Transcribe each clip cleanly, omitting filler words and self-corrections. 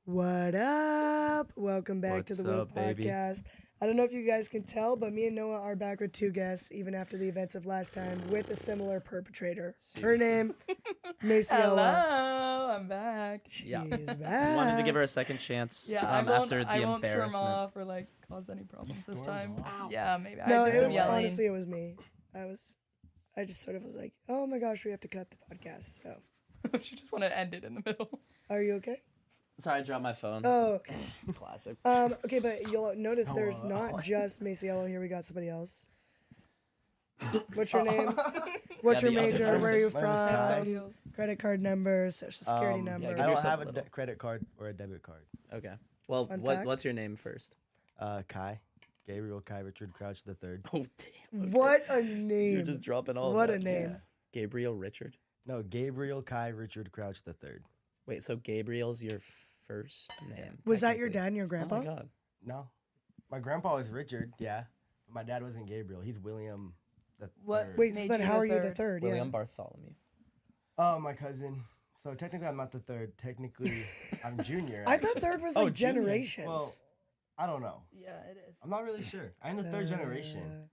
What up? Welcome back to the Whip Podcast. I don't know if you guys can tell, but me and Noah are back with two guests, even after the events of last time, with a similar perpetrator. Her name, Macy. Hello, I'm back. She's back. Wanted to give her a second chance. Yeah, After the I won't storm embarrassment. off or cause any problems this time. Off. Yeah, maybe. No, I did some yelling. honestly, it was me. I just sort of was like, oh my gosh, we have to cut the podcast. So, She just wanted to end it in the middle. are you okay? Sorry, I dropped my phone. Oh, okay. Classic. Okay, but you'll notice there's not just Macy Ella here. We got somebody else. What's your name? What's your the other major? person. Where are you My name's Kai. from? Credit card number, social security number. give I don't yourself have a a little. credit card or a debit card. Okay. Well, Unpack. what's your name first? Kai, Gabriel Kai Richard Crouch III. Oh, damn. What a name! You're just dropping all What of a that. name. Gabriel Richard. No, Gabriel Kai Richard Crouch III. Wait, so Gabriel's your first name? Was that your technically. dad and your Oh grandpa? my god. No, my grandpa was Richard. Yeah, but my dad wasn't Gabriel. He's William the What- third. Wait, so Made then you how the are you the third. third? William Yeah. Bartholomew. Oh, my cousin. So technically, I'm not the third. Technically, I'm junior. I thought actually. third was Oh, like junior. generations. Well, I don't know. Yeah, it is. I'm not really sure. I'm the third generation. Uh,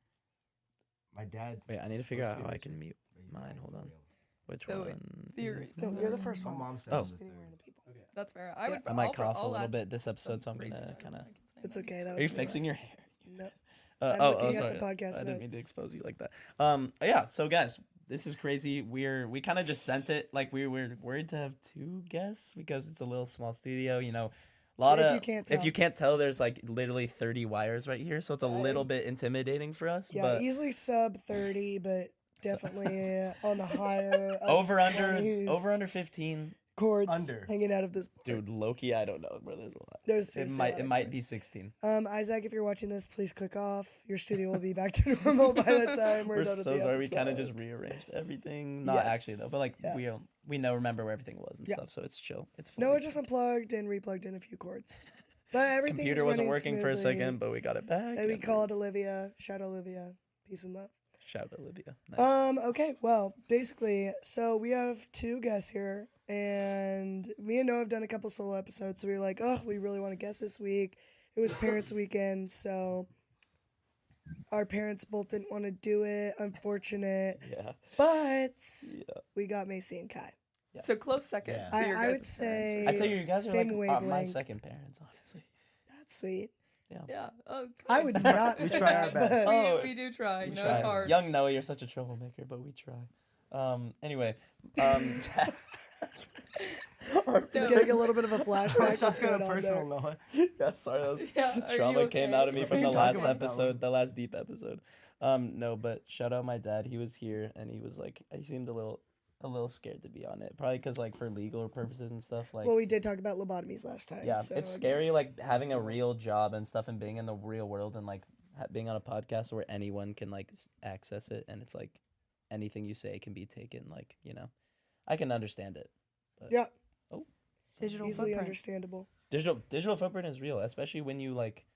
My dad. Wait, I need to figure supposed out to how be I can mute Richard, mine. but he's Hold on. William. Which So, one? theory. is No, you're the first My one. mom says Oh. I'm the Spitting third. random people. That's fair. Yeah. I might cough a little bit this episode, so I'm gonna kind of. It's okay. That Are was you me fixing last your time. hair? No. Oh, I'm looking at sorry. the podcast I didn't mean to notes. expose you like that. Yeah. So guys, this is crazy. We kind of just sent it. Like we were worried to have two guests because it's a little small studio. You know, a lot If of. you can't If tell. you can't tell, there's like literally 30 wires right here, so it's a little bit intimidating for us. Yeah, but easily sub 30, but definitely on the higher. of over 20s. under 15, Chords Under. hanging out of this board. dude. Loki, I don't know where there's a lot. There's It seriously a might lot it of might chords. be 16. Isaac, if you're watching this, please click off. Your studio will be back to normal by the time we're We're done with so the sorry. We kind of episode. just rearranged everything. Not actually though, but like Yeah. we know remember where everything was and Yeah. stuff, so it's chill. It's Noah fully just unplugged and replugged in a few cords. But everything's computer wasn't running working for a smoothly. second, but we got it back. And we and called Olivia. Shout out Olivia. Peace and love. Shout out Olivia. Nice. Okay, well, basically, so we have two guests here, and me and Noah have done a couple solo episodes, so we were like, oh, we really want to guest this week. It was parents' weekend, so our parents both didn't want to do it, unfortunate, Yeah. but Yeah. we got Macy and Kai. So close second. Yeah. to your I would guys' say- parents, I tell you, you guys are Same like my wavelength. second parents, honestly. That's sweet. right? Yeah. Oh, I good. would not We say try our that, best. but- Oh, we do try. We You know, try. it's hard. Young Noah, you're such a troublemaker, but we try. Anyway, our No. Getting a little bit of a flashback. That's What's kind going of on personal, there? Noah. yeah, sorry, that was Yeah, are trauma you came okay? out of me What from are the you last talking about, that episode, one? the last deep episode. No, but shout out my dad. He was here and he was like, he seemed a little scared to be on it, probably because like for legal purposes and stuff. Like, Well, we did talk about lobotomies last time. yeah, so it's again. scary like having a real job and stuff and being in the real world and like being on a podcast where anyone can like access it and it's like anything you say can be taken. Like, you know, I can understand it. But, Yeah. Oh. Digital Easily footprint. understandable. Digital footprint is real, especially when you like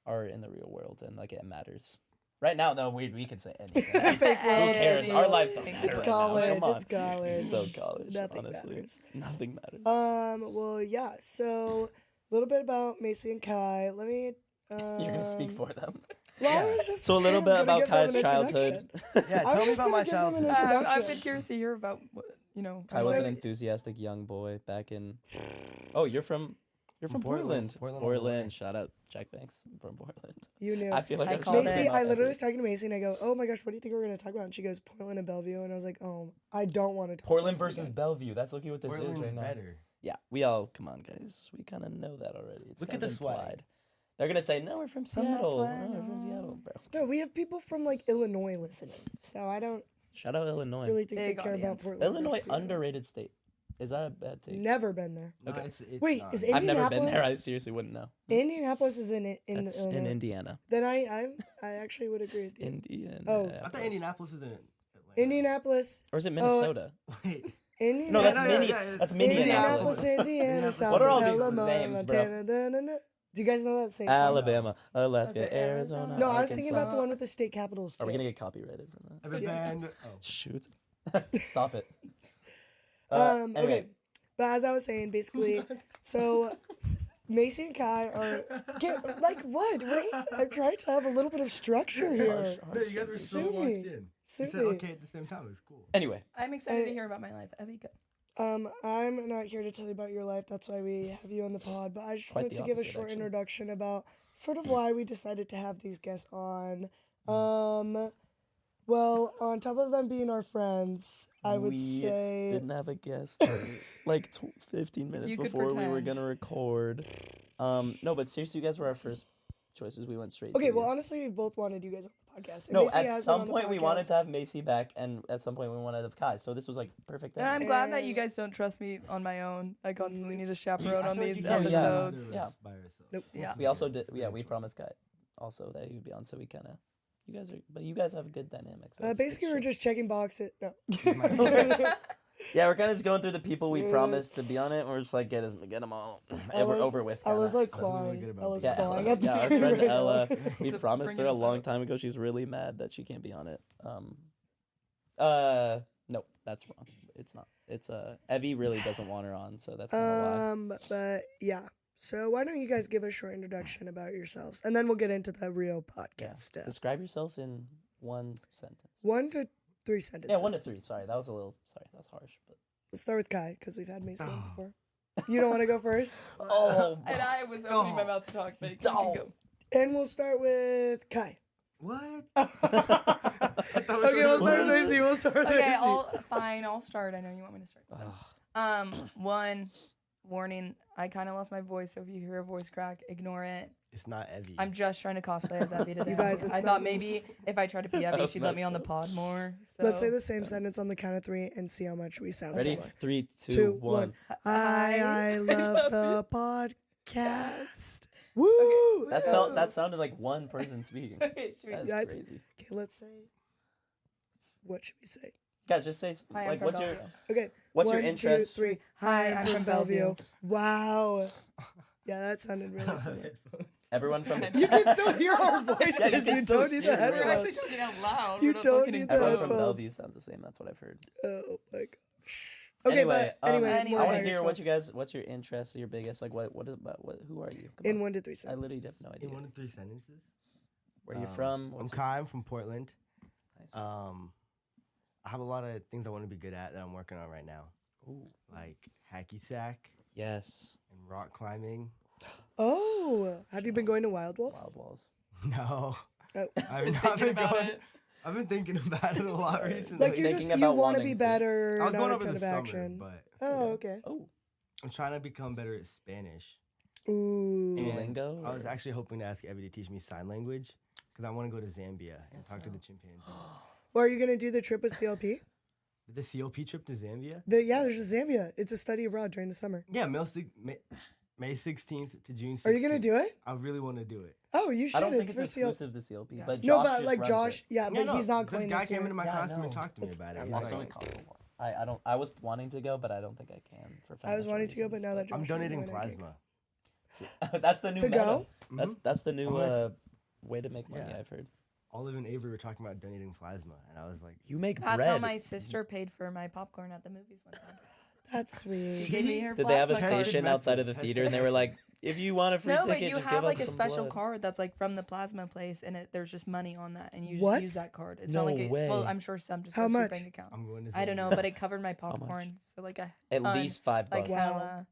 are in the real world and like it matters. Right now, though, we can say anything. Fake Who world. cares? Our lives don't matter. It's right college. Now. Come on. It's college. It's so college. Nothing honestly, matters. nothing matters. Well, yeah. So a little bit about Macy and Kai. Let me. You're gonna speak for them. Well, I was just So a little kind of bit gonna about give them Kai's an childhood. introduction. Yeah, I tell was me just about my gonna give them an childhood. introduction. I've been curious to hear about what, you know. Kai So- was an enthusiastic young boy back in. Oh, you're from Portland. Portland, Portland. Oregon. Shout out Jack Banks from Portland. You knew. I feel like I I've called shouted Macy, him out I literally every- was talking to Macy and I go, "Oh my gosh, what do you think we're gonna talk about?" And she goes, "Portland and Bellevue," and I was like, "Oh, I don't want to talk." Portland about versus it. Bellevue. That's looking what this Portland's is right now. better. Yeah, we all come on, guys. We kind of know that already. It's Look kind at of the swag. implied. They're gonna say, "No, we're from From the Seattle. swag, No, we're from oh. Seattle, bro." No, we have people from like Illinois listening, so I don't Shout out Illinois. really think Big they care about audience. Portland. Illinois versus Seattle. underrated state. Is that a bad take? Never been there. No, Okay. it's Wait, not. is I've never been there. I Indianapolis- seriously wouldn't know. Indianapolis is in That's Illinois. in Indiana. Then I actually would agree with you. Indiana. Oh. I thought Indianapolis is in Atlanta. Indianapolis, Or is it Minnesota? Wait. Indianapolis. No, that's yeah, Mini. yeah, yeah. That's Indianapolis, Minneapolis. Indiana, South What are all these Alabama, names, bro? Montana. Do you guys know that same song? Alabama, Was Alaska, it Arizona. Arizona? No, I was thinking about Arkansas. the one with the state capitals too. Are we gonna get copyrighted from that? I've been banned. Oh. Shoot. Stop it. Okay, Anyway, but as I was saying, basically, so Macy and Kai are like what? I'm trying to have a little bit of structure here. No, you guys were so Sue locked me. in. Sue You said me. okay at the same time. It was cool. Anyway, I'm excited to hear about my life. Evie, go. I'm not here to tell you about your life. That's why we have you on the pod. But I just Quite wanted the to give a opposite, short actually. introduction about sort of why we decided to have these guests on. Well, on top of them being our friends, I would we say didn't have a guest like 15 minutes you could before we were pretend. gonna record. No, but seriously, you guys were our first choices. We went straight. okay. to Well, you. honestly, we both wanted you guys on the podcast. And No, Macy at has been some on the point we wanted podcast. to have Macy back, and at some point we wanted to have Kai. So this was like perfect. And I'm timing. glad that you guys don't trust me on my own. I constantly need a chaperone I on feel like these you can't Oh, yeah. do episodes. this Yeah. by yourself. Nope. Yeah. We also did. Yeah, we promised Kai also that he would be on. So we kind of. You guys have a good dynamic. So Basically, we're chill. just checking boxes. No. Yeah, we're kind of just going through the people we promised to be on it. And we're just like get them all over with. I was kinda. like So really clawing. good about I was Yeah, clawing at the yeah, our screen friend right Ella, now. we So promised her bringing a us long up. time ago. She's really mad that she can't be on it. No, that's wrong. It's not. It's Evie really doesn't want her on, so that's kind of why. But yeah. So why don't you guys give a short introduction about yourselves, and then we'll get into the real podcast Yeah. stuff. Describe yourself in one sentence. 1 to 3 sentences. Yeah, 1 to 3. Sorry, that was harsh. But Let's start with Kai because we've had Macy on before. You don't want to go first, oh, And I was opening my mouth to talk, but you can go. and we'll start with Kai. What? Okay, we'll start with Macy. We'll start with Okay, Macy. I'll start. I know you want me to start. So. One warning. I kind of lost my voice, so if you hear a voice crack, ignore it. It's not Evie. I'm just trying to cosplay as Evie today. You guys, it's I not thought me. maybe if I tried to be Evie, was she'd let me messed on the up. pod more. So. Let's say the same sentence on the count of 3 and see how much we sound ready? similar. 3, 2, 2, 1. 1. I love the podcast. Woo! That sounded like one person speaking. Okay, should we That's That's- crazy. Okay, let's say. What should we say? Guys, just say Hi, I'm like from what's your Bellevue. Okay. what's your 1, 2, interest? 3. Hi, I'm from Bellevue. Wow. Yeah, that sounded really similar. Everyone from You can still hear our voices. Yeah, you can you still don't need the hear We're headphones. actually talking out loud. You We're not don't talking need in the everyone code. from headphones. Bellevue sounds the same. That's what I've heard. Oh my gosh. Okay, Anyway, but anyway, Anyway. more I want about to hear yourself. what's your interest, your biggest, like what who are you? Come In on. 1 to 3 I sentences. literally have no idea. In 1 to 3 sentences. Where you from? I'm What's your- Kai. I'm from Portland. Nice. I have a lot of things I want to be good at that I'm working on right now, Ooh. like hacky sack Yes. and rock climbing. Oh, have you been going to Wild Walls? Wild Walls. No, Oh. I've Been not thinking been about going. it. I've been thinking about it a lot recently. Like you're Thinking just you about want to wanting be to. better, I was not going a over ton the of summer, action. but Oh, okay. Oh. I'm trying to become better at Spanish. Ooh. And Duolingo, I was or- actually hoping to ask Evie to teach me sign language because I want to go to Zambia and talk to the chimpanzees. Well, are you gonna do the trip with CLP? The CLP trip to Zambia? Yeah, there's a Zambia. It's a study abroad during the summer. Yeah, May 16th to June 16th. Are you gonna do it? I really want to do it. Oh, you should. I don't think it's it's for CLP. exclusive to CLP, but No, Josh but just like runs Josh, it. yeah, but he's not This going guy this came year. into my Yeah, class and no. talked to me It's- about it. I'm He's Also, like, it costs more. I don't. I was wanting to go, but I don't think I can for. I was financial wanting to go, but reasons, now that I'm Josh is donating doing it, I can't plasma. that's the new To meta. go? That's the new I'm gonna way to make money. Yeah. I've heard. Olive and Avery were talking about donating plasma, and I was like, You make That's bread. how my sister paid for my popcorn at the movies one time. That's She sweet. gave me her Did they have a plasma card. station method, outside of the test theater, and they were like, "If you want a free No, ticket, but you just have give like us a some special blood." card that's like from the plasma place, and there's just money on that, and you just What? use that card. It's No not like way. well, I'm sure some just How goes to your much? bank account. I'm going to Zambia. I don't know, but it covered my much? popcorn, so like a At ton, least $5. like Wow. hella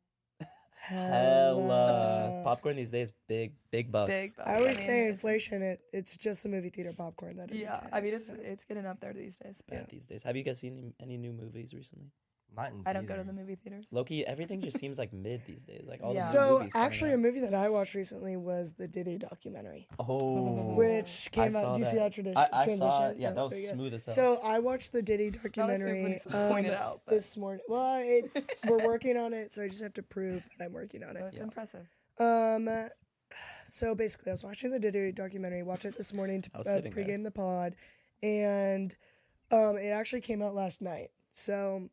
Hella popcorn these days, big bucks. big. Bucks. I always mean, say it's- inflation. It's just the movie theater popcorn that. It Yeah, I mean entails, so. it's getting up there these days. Bad But these days. Have you guys seen any new movies recently? Not in I don't go to the theaters. movie theaters. Loki, everything just seems like mid these days. Like all Yeah. the new So movies coming actually, a out. movie that I watched recently was the Diddy documentary, Oh, which I came saw out. Do you see that. that tradition? I saw. transition? Yeah, that was pretty good. smooth as hell. So I watched the Diddy That was documentary when you pointed out, but this morning. Well, we're working on it, so I just have to prove that I'm working on it. it's impressive. So basically, I was watching the Diddy documentary. Watched it this morning to I was sitting there. pregame the pod, and it actually came out last night. So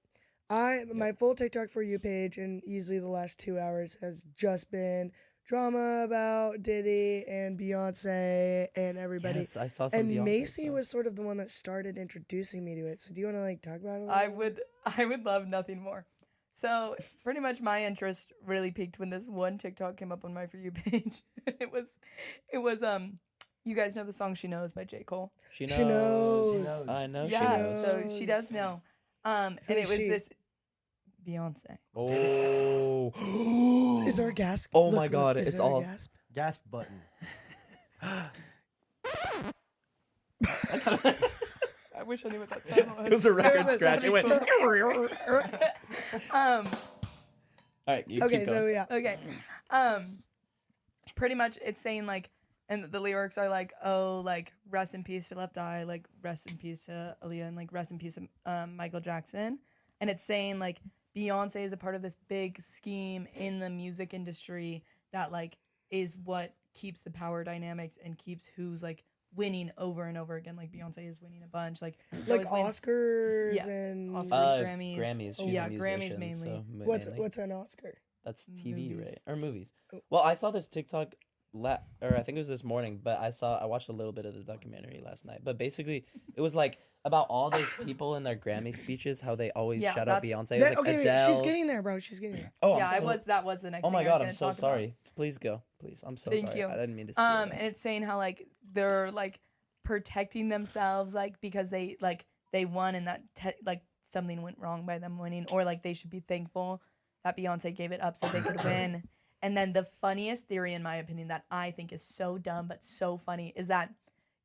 my full TikTok for you page and easily the last 2 hours has just been drama about Diddy and Beyonce and everybody. Yes, I saw some. And Beyonce Macy stuff. was sort of the one that started introducing me to it. So do you want to like talk about it? A little I would love nothing more. So pretty much my interest really peaked when this one TikTok came up on my For You page. it was you guys know the song She Knows by J. Cole? She She knows. I know. She She Yeah, knows. so she does know. And Who it is was she? this Beyonce. Oh. Is there a gasp? Oh my God, is it's there a all- gasp? Gasp button. I wish I knew what that sound was. It was a record was scratch. It went. somebody All right, you Okay, keep so going. yeah. Okay. Pretty much it's saying like, and the lyrics are like, oh, like rest in peace to Left Eye, like rest in peace to Aaliyah, and like rest in peace to Michael Jackson. And it's saying like Beyonce is a part of this big scheme in the music industry that like is what keeps the power dynamics and keeps who's like winning over and over again. Like Beyonce is winning a bunch. Like she Like always wins Oscars Yeah. and Oscars, Grammys. Grammys. Oh, She's yeah, a Grammys musician, mainly. so mainly. what's an Oscar? That's TV, Movies. right? Or movies. Oh. Well, I saw this TikTok, or I think it was this morning, but I watched a little bit of the documentary last night. But basically, it was like about all those people in their Grammy speeches, how they always Yeah, shout out that's- Beyonce. It was like Okay, wait, Adele. she's getting there, bro. She's getting there. Oh, yeah, I'm so, that was the next oh thing my I God, was I'm gonna so talk about. sorry. Please go, please. I'm so Thank sorry. you. I didn't mean to steal And that. it's saying how like they're like protecting themselves like because they won and that like something went wrong by them winning, or like they should be thankful that Beyonce gave it up so they could win. And then the funniest theory in my opinion that I think is so dumb but so funny is that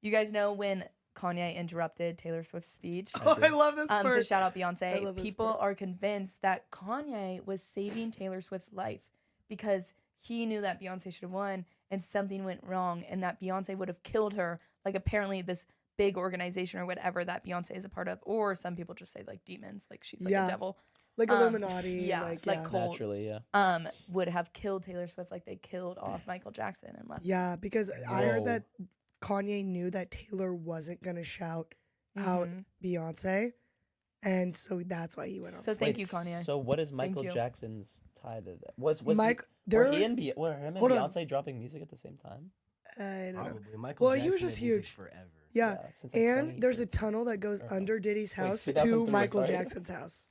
you guys know when Kanye interrupted Taylor Swift's speech Oh, I love this to part. shout out I Beyonce, love this people part. are convinced that Kanye was saving Taylor Swift's life because he knew that Beyonce should have won and something went wrong and that Beyonce would have killed her. Like apparently this big organization or whatever that Beyonce is a part of, or some people just say like demons, like she's like Yeah. a devil. Like Illuminati. yeah, Like, like yeah. Cole Naturally, yeah. would have killed Taylor Swift like they killed off Michael Jackson and left. Yeah, because I heard Whoa. that Kanye knew that Taylor wasn't gonna shout out Mhm. Beyonce, and so that's why he went on. So stage. thank you, Kanye. So what is Michael you. Jackson's tie to that? Was Mike, he, there were he was, and were him and hold on. Beyonce dropping music at the same time? I don't know. Probably. Michael Well, Jackson he was just did music huge. forever. Yeah, since like and there's a 2013. tunnel that goes Or- under Diddy's Wait, house to 2003, Michael sorry. Jackson's house.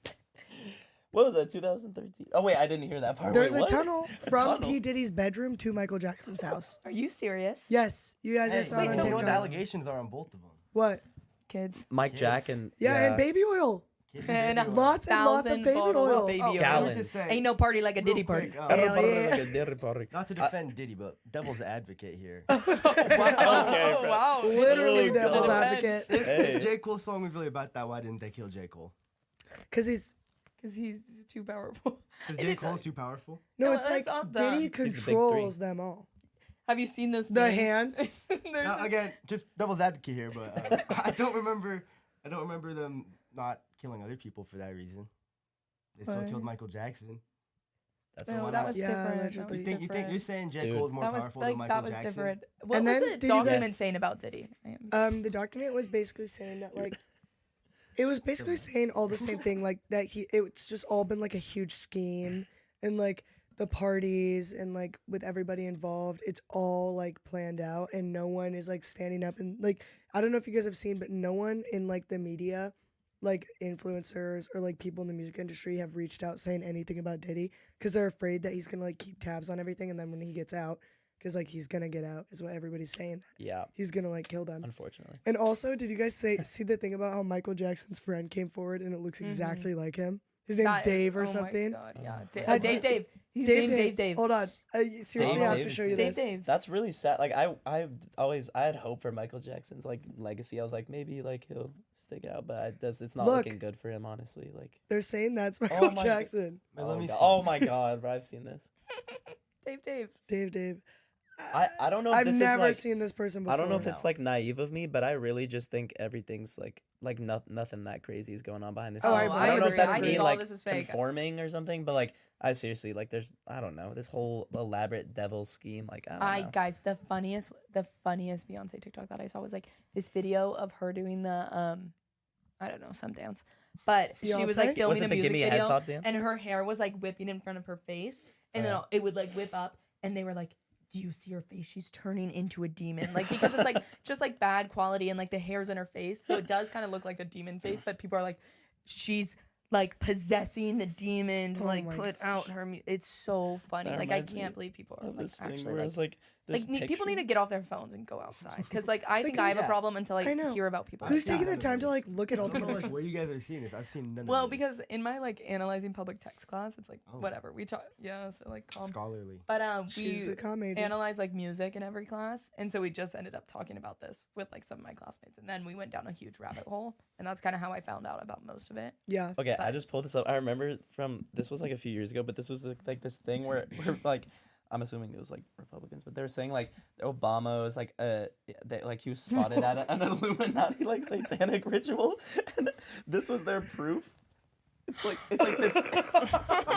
What was that? 2013. Oh wait, I didn't hear that part. There's Wait, a what? tunnel A from tunnel? P Diddy's bedroom to Michael Jackson's house. Are you serious? Yes, you guys, I Hey, saw wait, it on so you know what the TikTok. allegations are on both of them? What? Kids. Mike Kids. Jack and Yeah, and baby oil. Kids And baby oil. Lots and lots of 1,000 baby bottles oil. of baby Oh, oil. let me Gallons. just say, Ain't no party like a real Diddy party. quick, Hell yeah. not to defend Diddy, but devil's advocate here. Wow. Okay, bro. Wow. Literally Oh, devil's God. advocate. Hey. If J. Cole's song was really about that, why didn't they kill J. Cole? Because he's Because he's too powerful. Because And J. it's- Cole's too powerful? no, No, it's like it's all done. Diddy He's the big controls them all. Have you seen those The things? hand? There's Now, this- again, just devil's advocate here, but I don't remember them not killing other people for that reason. They still What? killed Michael Jackson. That's No, why that not? was Yeah, different. That allegedly. was You think different. you're saying J. Dude. Cole's more That was powerful like than Michael that was Jackson? different. What And was then the did you guys- document saying about Diddy? The document was basically saying that like it was basically saying all the same thing, like that it's just all been like a huge scheme, and like the parties and like with everybody involved, it's all like planned out, and no one is like standing up, and like I don't know if you guys have seen, but no one in like the media, like influencers or like people in the music industry have reached out saying anything about Diddy because they're afraid that he's gonna like keep tabs on everything, and then when he gets out, because like he's gonna get out is what everybody's saying, that Yeah, he's gonna like kill them. unfortunately. And also, did you guys see the thing about how Michael Jackson's friend came forward and it looks exactly like him? His name's Dave or something. Oh my God, yeah. Oh, Dave. He's named Dave. Hold on. I seriously have to Dave show is you Dave. this. That's really sad. Like I had hope for Michael Jackson's like legacy. I was like maybe like he'll stick it out, but it's not Look. looking good for him honestly. Like They're saying that's Oh Michael my Jackson. Man, let me see. oh my god, bro, I've seen this. Dave. I don't know if I've this never is like seen this person before. I don't know if it's like naive of me, but I really just think everything's like nothing that crazy is going on behind the Oh, scenes. I I don't know if agree. that's I me think all like this is fake. conforming or something, but like I seriously like there's I don't know this whole elaborate devil scheme. Like I don't know. Guys, the funniest Beyonce TikTok that I saw was like this video of her doing the I don't know, some dance. But she was like Beyonce? filming Was a it the music Gimme a Head video Top dance? and her hair was like whipping in front of her face and Oh, then yeah. it would like whip up and they were like, do you see her face? She's turning into a demon. Like because it's like just like bad quality and like the hair's in her face. So it does kind of look like a demon face, but people are like, she's like possessing the demon to Oh like my put out her. It's so funny. That Like I reminds me can't believe people are Of like this thing actually where like. it's like this People need to picture- get off their phones and go outside because like I think I have a yeah. problem until I I know. hear about people. Who's like taking that. the time to like look at I all don't the know like pictures? where you guys are seeing this. I've seen none Well, of this. because in my like analyzing public text class, it's like Oh. whatever we talk. Yeah, so like Scholarly. But She's we a comm major. analyze like music in every class, and so we just ended up talking about this with like some of my classmates, and then we went down a huge rabbit hole, and that's kind of how I found out about most of it. Yeah. Okay, I But- just pulled this up. I remember this was like a few years ago, but this was like this thing where like I'm assuming it was like Republicans, but they were saying like Obama was like like he was spotted at an Illuminati like satanic ritual, and this was their proof. It's like this.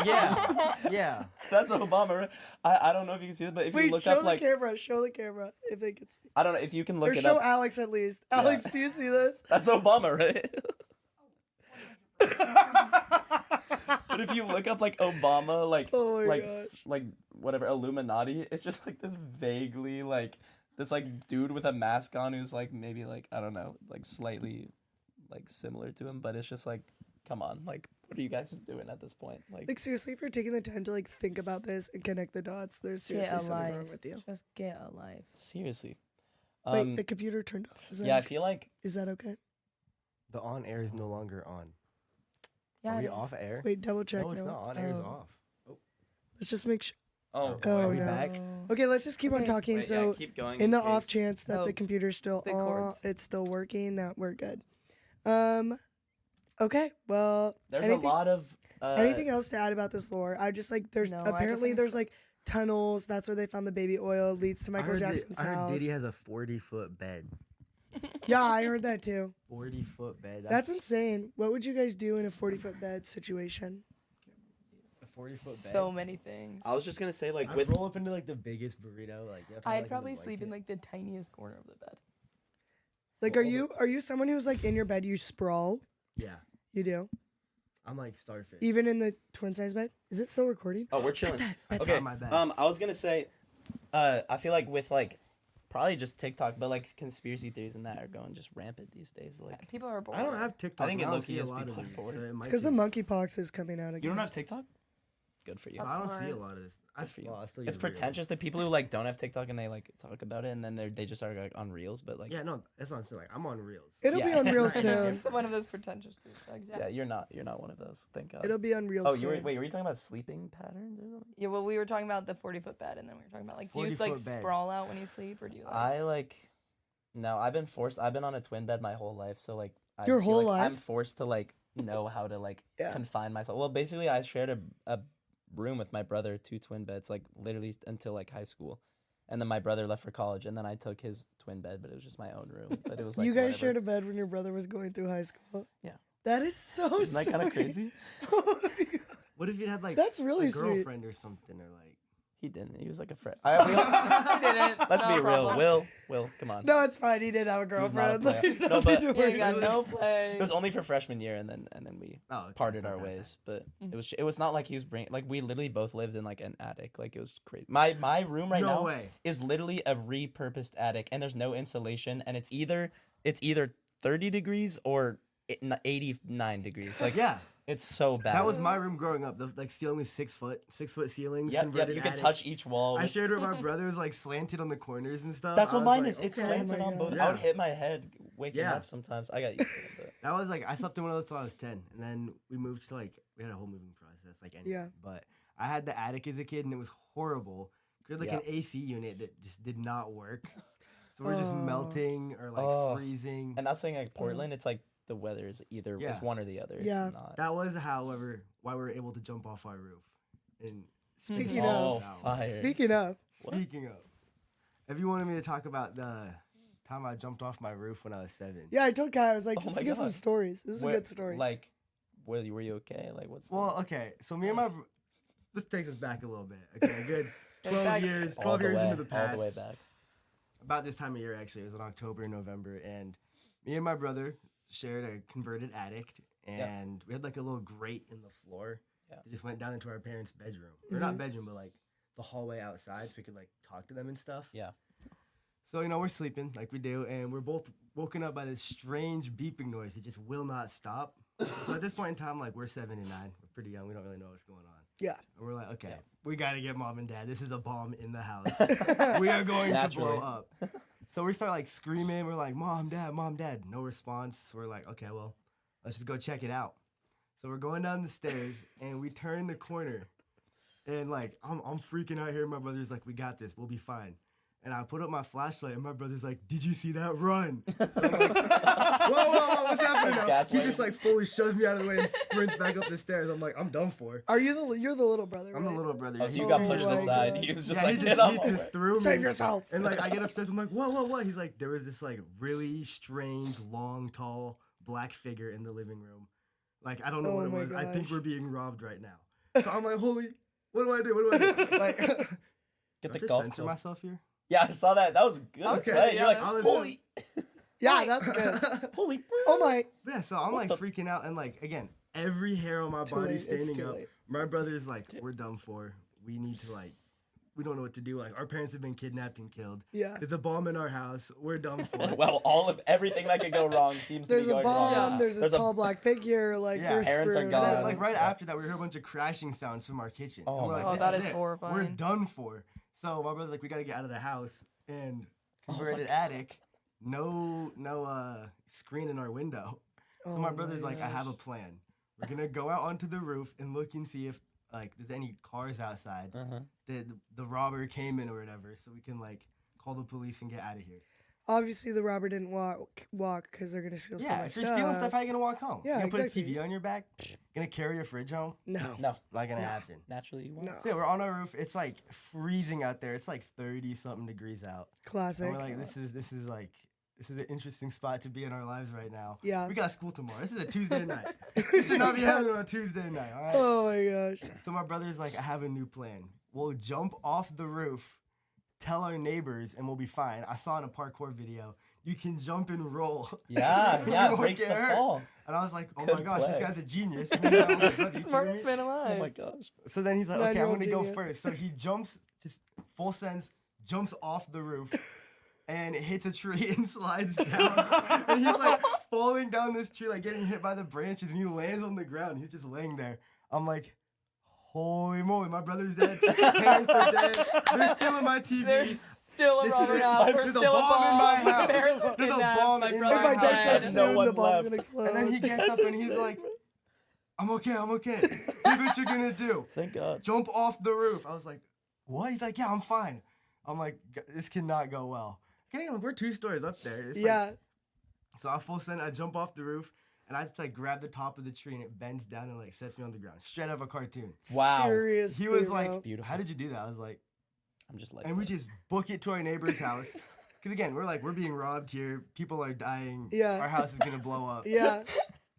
Yeah. That's Obama. Right? I don't know if you can see it, but if you Wait, look show up like the camera. Show the camera if they can see. I don't know if you can look Or it show up. Alex at least. Alex, do you see this? That's Obama, right? But if you look up like Obama, like Oh my like gosh. like whatever Illuminati, it's just like this vaguely like this like dude with a mask on who's like maybe like I don't know like slightly like similar to him, but it's just like come on, like what are you guys doing at this point? Like seriously, if you're taking the time to like think about this and connect the dots, there's seriously Get something alive. wrong with you. Just get a life. seriously. Wait, the computer turned off. Is that yeah, I okay? feel like Is that okay? The on air is no longer on. Yeah, Are it we is. off air? Wait, double check. No, it's no. not. On air is Oh. off. Let's just make sure. oh Oh, Are we no. back? Okay, let's just keep on Okay. talking. wait, So, yeah, keep going in the case- off chance that Oh, the computer's still the on, cords. it's still working, that we're good. Okay, well, there's anything, a lot of anything else to add about this lore? I just like there's No, I just apparently think there's it's- like tunnels. That's where they found the baby oil. Leads to Michael Jackson's I heard house. Diddy has a 40-foot bed. Yeah, I heard that too. 40-foot bed. That's insane. What would you guys do in a 40-foot bed situation? a 40-foot bed. So many things. I was just gonna say like I'd with roll up into like the biggest burrito. Like I'd probably sleep in like the tiniest corner of the bed. Like, Well, are you someone who's like in your bed you sprawl? Yeah, You do, I'm like starfish. even in the twin size bed. Is it still recording? oh we're chilling. I Okay. try my best. I was gonna say, I feel like with like, probably just TikTok, but like conspiracy theories and that are going just rampant these days. Like, People are bored. I don't have TikTok. I think it and I don't low-key see a is lot of people are these, bored. so it It's might because the just- monkeypox is coming out again. you don't have TikTok? Good for you. So I don't That's see a smart. lot of this. Good for you. Well, I still It's use Reels. pretentious. The people who like don't have TikTok and they like talk about it and then they just are like on Reels, but like Yeah, no, that's what I'm saying. Like I'm on Reels. It'll be Yeah. on Reels It's soon. It's one of those pretentious douchebags. yeah, you're not one of those. Thank God. It'll be on Reels oh, soon. were you talking about sleeping patterns or something? Yeah, well, we were talking about the 40-foot bed, and then we were talking about like, do you like 40-foot bed. sprawl out when you sleep, or do you like? I like no, I've been on a twin bed my whole life, so like I Your feel whole like I'm life? forced to like know how to like Yeah. confine myself. Well, basically I shared a room with my brother, 2 twin beds, like literally until like high school. And then my brother left for college and then I took his twin bed, but it was just my own room. But it was like you guys whatever. shared a bed when your brother was going through high school. Yeah. That is so Isn't that kind of sweet. crazy? What if you had like That's really a sweet. girlfriend or something, or like He didn't. He was like a friend. I didn't. Let's No be real. problem. Will, come on. No, it's fine. He did have a He was not a girlfriend. player. Like, No, nothing but- to Yeah, worry you got about. no play. It was only for freshman year, and then we oh, okay, parted our okay. ways. But Mm. it was not like he was bringing like we literally both lived in like an attic. Like it was crazy. My room right No now way. is literally a repurposed attic, and there's no insulation, and it's either 30 degrees or 89 degrees. Like Yeah, it's so bad. that was my room growing up. The like ceiling was 6 foot ceilings. Yep. converted You could attic. touch each wall. I with- shared it with my brother. It was like slanted on the corners and stuff. That's I what was mine like, is. It's okay. slanted my on God. both. Yeah. I would hit my head waking Yeah. up sometimes. I got used to it. But. That was like I slept in one of those till I was 10, and then we moved to like we had a whole moving process like anything. Yeah. But I had the attic as a kid, and it was horrible. We had like an AC unit that just did not work, so we're just Oh. melting or like Oh. freezing. And that's saying like Portland, it's like the weather is either Yeah. it's one or the other. It's Yeah. not. That was, however, why we were able to jump off our roof. And Speaking Oh, of, fire. speaking of, speaking of, if you wanted me to talk about the time I jumped off my roof when I was 7. yeah, I told Kai I was like, Oh just my to get some God. stories. This is a Where- good story. Like, were you okay? Like, what's Well, okay, so me and my this takes us back a little bit. Okay, a good Back 12 years, 12 years into the past. all the way back. About this time of year, actually, it was in October, November, and me and my brother shared a converted attic, and we had like a little grate in the floor that just went down into our parents' bedroom, or not bedroom, but like the hallway outside, so we could like talk to them and stuff. Yeah. So we're sleeping like we do, and we're both woken up by this strange beeping noise that just will not stop. So at this point in time, like we're 7 and 9. We're pretty young. We don't really know what's going on. Yeah. And we're like, okay, we got to get mom and dad. This is a bomb in the house. We are going to blow Naturally. up. So we start like screaming. We're like, mom, dad, mom, dad. No response. We're like, okay, well, let's just go check it out. So we're going down the stairs and we turn the corner. And like, I'm freaking out here. My brother's like, we got this. We'll be fine. And I put up my flashlight, and my brother's like, "Did you see that? Run!" I'm like, whoa, what's happening now? He Gaslighting. just like fully shoves me out of the way and sprints back up the stairs. I'm like, I'm done for. You're the little brother, I'm the right? little brother. Oh, so you Oh got my pushed God. aside. He was just Yeah, like, he get off my just way. threw me. Save yourself. And like I get upstairs, I'm like, whoa. He's like, there was this like really strange, long, tall, black figure in the living room. Like I don't know Oh what it my was. I think gosh. we're being robbed right now. So I'm like, holy, what do I do? Like, Get do I the just golf censor club. myself here? Yeah, I saw that. That was a good Okay, play. yeah, You're like, that was- holy, Yeah, that's good. holy. Oh my. Yeah, so I'm What like the- freaking out, and like again, every hair on my Too body late. It's standing too up. late. My brother's like, we're done for. We need to like, we don't know what to do. Like our parents have been kidnapped and killed. Yeah. There's a bomb in our house. We're done for. Well, everything that could go wrong seems There's to be a going bomb. wrong. Yeah. There's a tall black figure. Like Yeah, we're parents are screwed. gone. And then, Yeah. like right Yeah. after that, we heard a bunch of crashing sounds from our kitchen. Oh and we're my like, God. this that is is it. horrifying. We're done for. So my brother's like, we gotta get out of the house and Oh my converted attic. No screen in our window. So my Oh brother's like, I have a gosh. plan. We're gonna go out onto the roof and look and see if like there's any cars outside. Uh-huh. The robber came in or whatever, so we can like call the police and get out of here. Obviously, the robber didn't walk because they're gonna steal so Yeah, much if you're stealing stuff, how you gonna walk home? Yeah, you gonna exactly. put a TV on your back? Gonna carry your fridge home? No. No, Not gonna No. happen. naturally you won't. No. So yeah, we're on our roof. It's like freezing out there. It's like 30 something degrees out. Classic. And we're like, this is an interesting spot to be in our lives right now. Yeah. We got school tomorrow. This is a Tuesday night. This should not be happening on a Tuesday night, all right? Oh my gosh. So my brother's like, I have a new plan. We'll jump off the roof, tell our neighbors, and we'll be fine. I saw in a parkour video, you can jump and roll. Yeah, You yeah, it won't breaks get the hurt. fall. And I was like, oh Good my gosh, this play. guy's a genius. And then I was like, "Are you Smartest kidding me?" man alive. Oh my gosh. So then he's like, okay, I'm 9-year-old gonna go genius. first. So he jumps, just full sense, jumps off the roof. And it hits a tree and slides down. And he's like falling down this tree, like getting hit by the branches, and he lands on the ground. He's just laying there. I'm like, holy moly, my brother's dead. Parents are dead. They're stealing my TV. There's still a This is robber it. house. There's There's a still a bomb in my bomb. house. My parents were There's a kidnapped. bomb My in brother my If I house. don't died. jump No soon, one the bomb's left. gonna explode. And then he gets That's up and he's insane, like, man. I'm okay. Here's what you're gonna do. Thank God. Jump off the roof. I was like, what? He's like, yeah, I'm fine. I'm like, this cannot go well. Okay, we're 2 stories up there. It's like, Yeah. so I full send, I jump off the roof, and I just like grab the top of the tree, and it bends down and like sets me on the ground, straight out of a cartoon. Wow. Seriously. He was bro. like, Beautiful. how did you do that? I was like, I'm just like, and we just book it to our neighbor's house. Because again, we're being robbed here. People are dying. Yeah. Our house is gonna blow up. Yeah.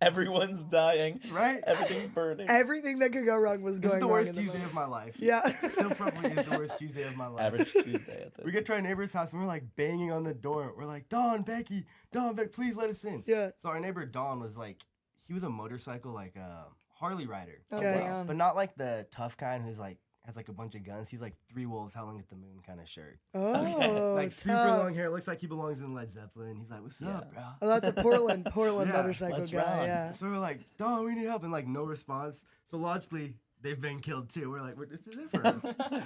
everyone's dying. Right? Everything's burning. Everything that could go wrong was This going is the wrong. worst in the Tuesday moment. of my life. Yeah. Still probably is the worst Tuesday of my life. Average Tuesday at the. We get to our neighbor's house and we're like banging on the door. We're like, Dawn, Becky, please let us in. Yeah. So our neighbor Dawn was like, he was a motorcycle, like a Harley rider. Oh, Okay. damn. But not like the tough kind who's like, has like a bunch of guns. He's like 3 wolves howling at the moon kind of shirt. Oh, Like super tough. long hair. Looks like he belongs in Led Zeppelin. He's like, what's up, bro? Oh, that's a Portland Yeah, motorcycle let's guy. run. Yeah. So we're like, Dawn, we need help. And like, no response. So logically, they've been killed too. We're like, this is it for us. Naturally.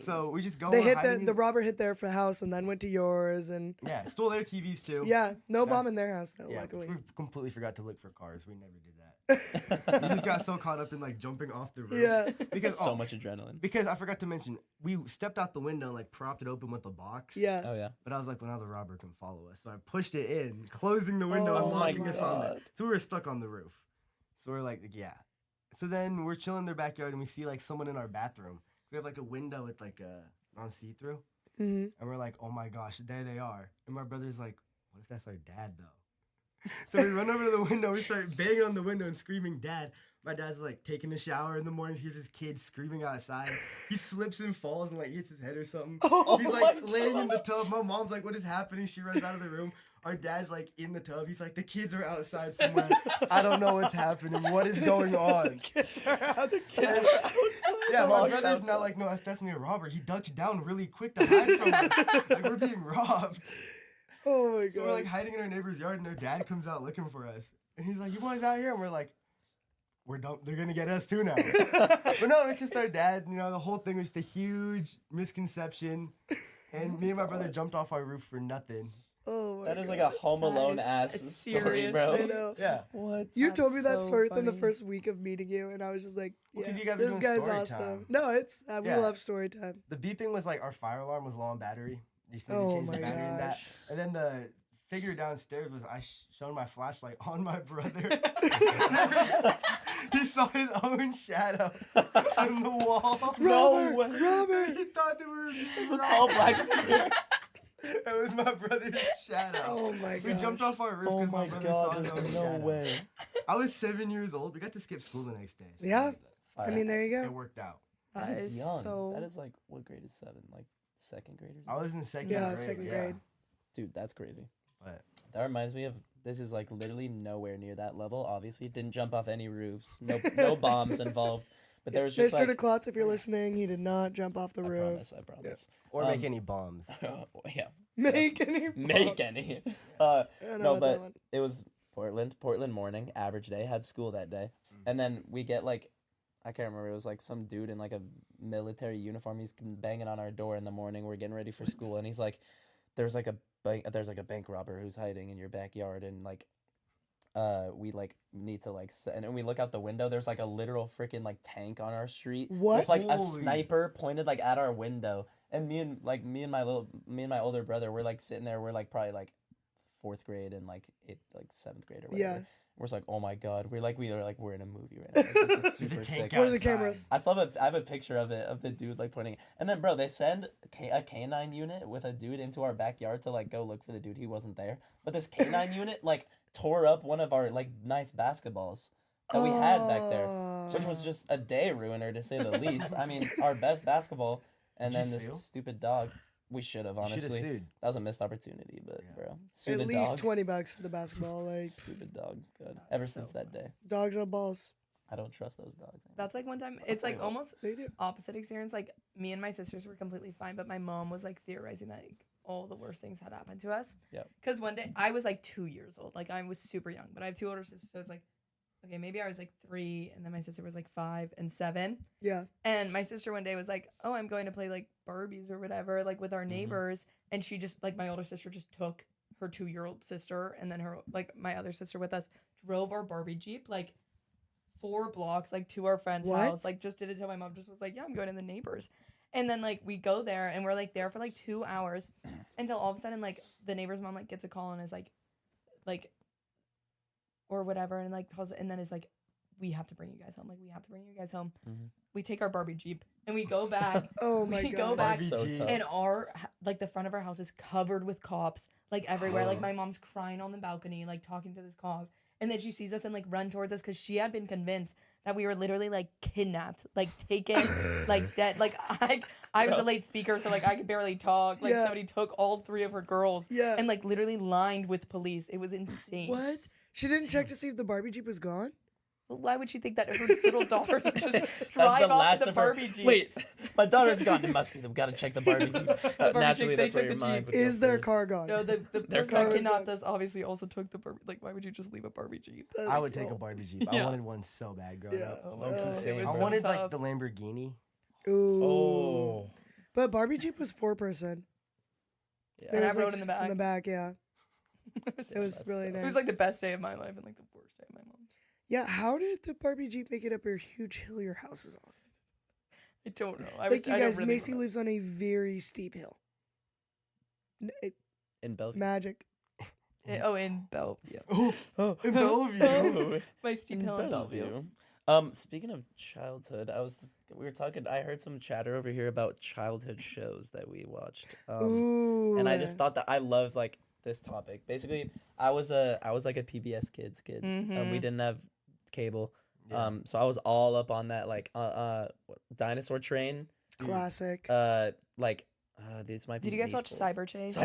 So we just go. They we're hit hiding the in- robber hit their house and then went to yours and Yeah, stole their TVs too. yeah, no bomb That's- in their house though. Yeah, Luckily. we completely forgot to look for cars. We never did that. We just got so caught up in like jumping off the roof. Yeah. Because so much adrenaline. Because I forgot to mention, we stepped out the window and like propped it open with a box. Yeah. Oh yeah. But I was like, well, now the robber can follow us. So I pushed it in, closing the window Oh and my locking us on there. God. So we were stuck on the roof. So we're like, yeah. So then we're chilling in their backyard and we see like someone in our bathroom. We have like a window with like a non-see-through. hmm And we're like, oh my gosh, there they are. And my brother's like, what if that's our dad though? So we run over to the window, we start banging on the window and screaming, Dad. My dad's like taking a shower in the morning, he hears his kid screaming outside. He slips and falls and like hits his head or something. Oh He's my like laying in the tub. My mom's like, what is happening? She runs out of the room. Our dad's like in the tub. He's like, the kids are outside somewhere. I don't know what's happening. What is going on? Kids are outside. Yeah, my Locked brother's outside. now like, no, that's definitely a robber. He ducked down really quick to hide from us. Like, we're being robbed. Oh my So we're like god. hiding in our neighbor's yard, and our dad comes out looking for us. And he's like, you boys out here? And we're like, we're done. They're going to get us too now. But no, it's just our dad. You know, the whole thing was just a huge misconception. And me and my brother jumped off our roof for nothing. Oh my That is God. like a Home Alone ass story, bro. I know. Yeah. What? You That's told me that so story within the funny. first week of meeting you, and I was just like, Well, yeah, 'cause you guys were this doing guy's story awesome. time. No, it's we Yeah. love story time. The beeping was like our fire alarm was low on battery. You just need Oh to change the my battery in that. gosh. And then the figure downstairs was I shone my flashlight on my brother. He saw his own shadow on the wall. No way. Robert! He thought they were. There's a tall black figure. It was my brother's shadow. Oh my god. We jumped off our roof Oh because my my brother god, saw his own there's no shadow. way. I was 7 years old. We got to skip school the next day. so Yeah. I mean, there you it go. worked out. That That is is young. so. That is like, what grade is 7? Like second graders? I was in second Yeah, grade. second grade. Dude, that's crazy. But That reminds me of, this is like literally nowhere near that level. Obviously, didn't jump off any roofs. No bombs involved. But there was just Mr. like, DeKlotz, if you're listening, he did not jump off the I roof. promise. or Um, make any bombs. Yeah, Make any make bombs. any. I don't know No, about that but one. it was Portland morning, average day, had school that day. And then we get like, I can't remember, it was like some dude in like a military uniform. He's banging on our door in the morning. We're getting ready for school. And he's like, there's like a bank robber who's hiding in your backyard. And like, we like need to like, and then we look out the window. There's like a literal freaking like tank on our street. What? With like a Holy. sniper pointed like at our window. And me and my older brother, we're like sitting there. We're like probably like 4th grade and like 7th grade or whatever. Yeah. We're just like, oh my god, we're in a movie right now. Like, this is There's a super tank sick. Where's the outside. cameras? I have a picture of it, of the dude like pointing. And then bro, they send a canine unit with a dude into our backyard to like go look for the dude. He wasn't there. But this canine unit like tore up one of our like nice basketballs that we had back there, which was just a day ruiner to say the least. I mean, our best basketball, and Did you then this sue? stupid dog. We should have, You should have honestly. sued. That was a missed opportunity, but Yeah. bro, sue At the least dog. $20 for the basketball. Like Stupid dog. God. That's Ever so since that day, dogs on balls. I don't trust those dogs. anymore. That's like one time. It's like almost They do. opposite experience. Like me and my sisters were completely fine, but my mom was like theorizing that like, all the worst things had happened to us. Yep. Because one day I was like 2 years old. Like I was super young, but I have 2 older sisters, so it's like, okay, maybe I was like 3, and then my sister was like 5 and 7. Yeah. And my sister one day was like, "Oh, I'm going to play like Barbies or whatever, like with our neighbors." And she just like my older sister just took her 2-year-old sister and then her like my other sister with us, drove our Barbie Jeep like 4 blocks like to our friend's What? house. Like just did it till my mom just was like, "Yeah, I'm going to the neighbors." And then like we go there and we're like there for like 2 hours until all of a sudden like the neighbor's mom like gets a call and is like or whatever and like calls and then is like, we have to bring you guys home. Like we have to bring you guys home. Mhm. We take our Barbie Jeep and we go back. Oh my We god. go back Barbie so Jeep. tough. and our like the front of our house is covered with cops like everywhere. Like my mom's crying on the balcony like talking to this cop. And then she sees us and like run towards us because she had been convinced that we were literally like kidnapped, like taken, like dead. Like I was a late speaker, so like I could barely talk. Like Yeah. somebody took all 3 of her girls Yeah. and like literally lined with police. It was insane. What? She didn't check to see if the Barbie Jeep was gone? Why would she think that her little daughters would just That's drive the off last with the of her. Barbie Jeep? Wait, my daughter's gone. It must be. We gotta check the Barbie Jeep. Barbie Naturally, Jeep, they that's where took your the mind Jeep. would go Is their first. car gone? No, the Their person car that was kidnapped gone. us obviously also took the Barbie. Like, why would you just leave a Barbie Jeep? That's I would take so- a Barbie Jeep. I Yeah. wanted one so bad growing Yeah. up. Oh my Low-key god, same, it was bro. I so wanted tough. like the Lamborghini. Ooh. Oh, But Barbie Jeep was 4-person. yeah. There And I was like rode in the seats in the back, yeah. It was It was that's really tough. nice. It was like the best day of my life and like the worst day of my mom's. Yeah, how did the Barbie Jeep make it up your huge hill your house is on? I don't know. Like you I don't guys, really Macy remember. lives on a very steep hill. In Bellevue. Magic. Oh, in Bell. Yeah. Oh, In Bellevue. My steep hill in Bellevue. Speaking of childhood, we were talking. I heard some chatter over here about childhood shows that we watched. Ooh. And I just thought that I loved like this topic. Basically, I was like a PBS Kids kid. Mhm. We didn't have cable. Yeah. So I was all up on that like Dinosaur Train. Classic. These might be. Did you guys watch niche Cyber Chase?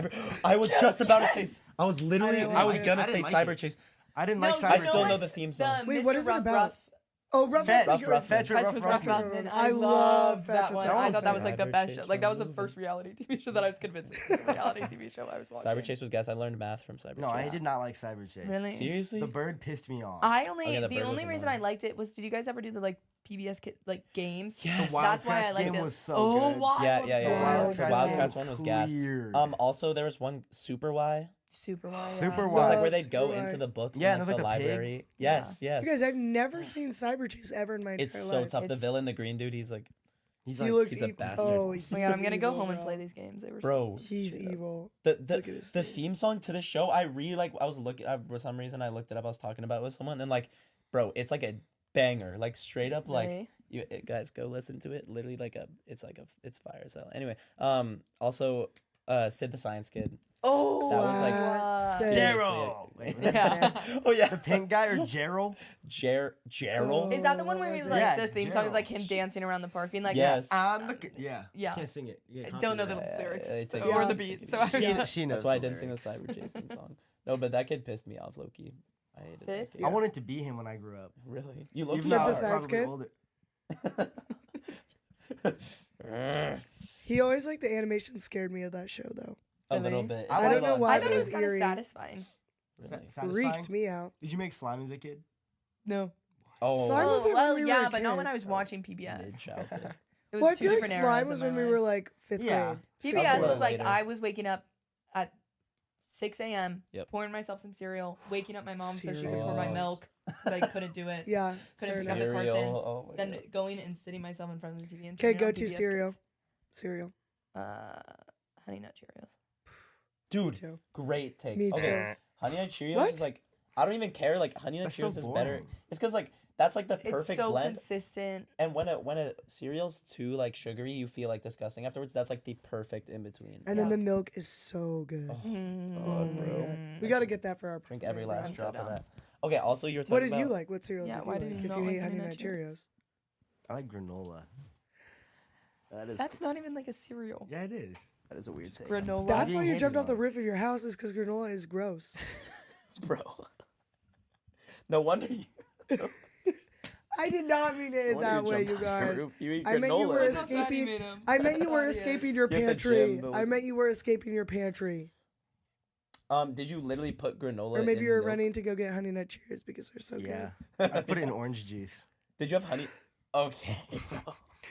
I was just about to say. I was literally. didn't I was like it. gonna I say didn't like Cyber it. Chase. I didn't No, like you Cyber I still know know what? the theme song. Wait, Mr. what is it Ruff about? Ruff. Oh, Rough Fetch, Rough Rough, Fetch, Fetch Rough, with Rough, Rough Rough. Rough. I I love love Fetch that with one. Rough I thought that was like the Cyber best show. Chase Like that was the movie. first reality TV show that I was convinced was a reality TV show I was watching. Cyber Chase was gas. I learned math from Cyber No, Chase. I did not like Cyber Chase. Really? Seriously? The bird pissed me off. I only Okay, the the bird only was reason I annoying. liked it was, did you guys ever do the like PBS like games? Yes. Wild That's why I Kratts liked game it. was so oh, good. Wild Yeah. The The Kratts Wild game Kratts one was gas. Weird. Also there was one Super Y. Super Wild. Super It was Wild. like where Love they'd go Super into Y. the books Yeah, in and like it the was like the pig. library. Yes, yes. You guys, I've never seen Cyber Chase ever in my entire It's so life. tough. The It's- villain, the green dude, he's like, He's He like, looks he's a evil. bastard. Oh, Oh my god, I'm he's gonna go evil, home and bro. play these games. They were bro. He's straight up. evil. The Look at his the face. theme song to the show, I really like. I was looking for some reason. I looked it up. I was talking about it with someone, and like, bro, it's like a banger. Like straight up, like Really? guys go listen to it. Literally, it's fire as hell. Anyway, also, Sid the Science Kid. Oh, That was, like, Classic. seriously- Daryl. Wait, Yeah. Oh yeah, the pink guy or Gerald? Gerald. Is that the one where he's like Yes, the theme song is like Gerald. him dancing around the park, being like, Yes. Yeah. Yeah. Can't sing it. You get I don't know the copyright. lyrics it's like- or Yeah. the beat, so I She, was she knows That's why I the didn't sing the lyrics. Cyber Chase theme song. No, but that kid pissed me off, Loki. I hated Sid? that kid. I wanted to be him when I grew up. Really? You look Even Sid though the I was Science probably Kid? older. He always like the animation scared me of that show though. A little Really? bit. I It's don't a know little why, I but thought it it was was kind of eerie. satisfying. Really? Satisfying? Freaked me out. Did you make slime as a kid? No. Oh, Slime was it when well, we were yeah, a but not kid? when I was watching PBS. mid-childhood. It was Well, I two feel like different slime eras was in when my we life. were like fifth Yeah. grade. That PBS was a was like later. I was waking up at 6 a.m. Yep. pouring myself some cereal, waking up my mom so she could pour my Cereal. milk. 'Cause I couldn't do it. Yeah. Couldn't fair pick up enough. the carton. Oh my Then God. going and sitting myself in front of the TV and Okay, turning on go to PBS cereal. Kids. Cereal. Honey Nut Cheerios. Dude, Too. great take. Me Okay, Honey Nut Cheerios What? is like, I don't even care. Like Honey Nut That's so Cheerios is better. boring. It's because like that's like the It's perfect so blend. consistent. And when a cereal's too like sugary, you feel like disgusting afterwards. That's like the perfect in between. And then Yeah. the milk is so good. Oh, Oh my bro. god. We gotta get that for our Drink every program. last I'm so drop of down. that. Okay. Also, you were talking What did about. you like? What cereal Yeah, did why you did like? you If not you like hate Honey Honey Nut Nut Cheerios. I like granola. That is. That's not even like a cereal. Yeah, it is. That is a weird take, Granola. That's why being you jumped hated off the on. roof of your house is because granola is gross. bro. No wonder you. I did not mean it no that wonder way, jumped you off the guys. roof. You eat I meant you granola. were escaping. I meant you were escaping your You have to pantry. gym, but I meant you were escaping your pantry. Did you literally put granola? Or maybe in you're milk? running to go get Honey Nut Cheerios because they're so Yeah. I put it in orange juice. Did you have honey? Okay.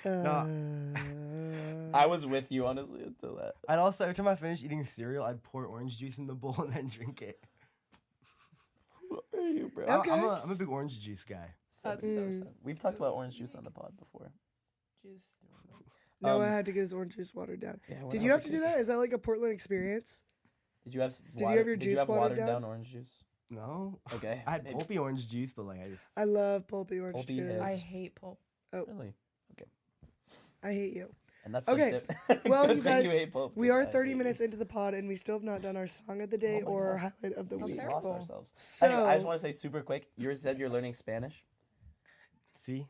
good. I was with you honestly until that. I'd also, every time I finished eating cereal, I'd pour orange juice in the bowl and then drink it. What are you, bro? Okay. I'm a big orange juice guy. That's so Mm. sad. We've talked about orange juice on the pod before. Juice. Noah Um, had to get his orange juice watered down. Yeah, when Did I you was have a to do kid. that? Is that like a Portland experience? Did you have? you have your Did you juice have watered watered down? down orange juice? No. Okay. I had maybe. pulpy orange juice, but like I just. I love pulpy orange Pulpy juice. I Yes. hate pulp. Really? I hate you. And that's Okay. Like Well, good you thing guys, hate pulp, We 'cause are I 30 hate minutes you. into the pod, and we still have not done our song of the day Oh my or God. highlight of the How We week. just lost terrible. ourselves. So, Anyway, I just want to say super quick. You said you're learning Spanish. See?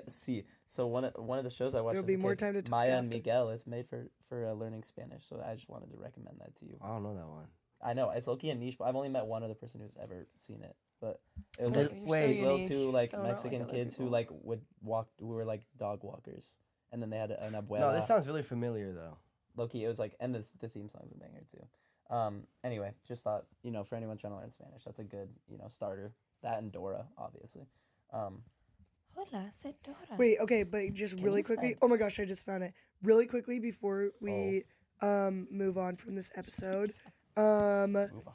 See. So one of the shows I watched. There'll as be a more kid, time to talk Maya and after. Miguel. It's made for learning Spanish. So I just wanted to recommend that to you. I don't know that one. I know it's low-key a niche, but I've only met one other person who's ever seen it. But it was Wait, like wait. these little unique, two like so not like Mexican other kids who people. like would walk. We were like dog walkers, and then they had an abuela. No, this sounds really familiar though. Low-key, it was like, and the theme song's a banger too. Anyway, just thought, for anyone trying to learn Spanish, that's a good, starter. That and Dora, obviously. Hola, Sedora. wait, okay, but just Can really you quickly. find- Oh my gosh, I just found it. Really quickly before we move on from this episode. Move on.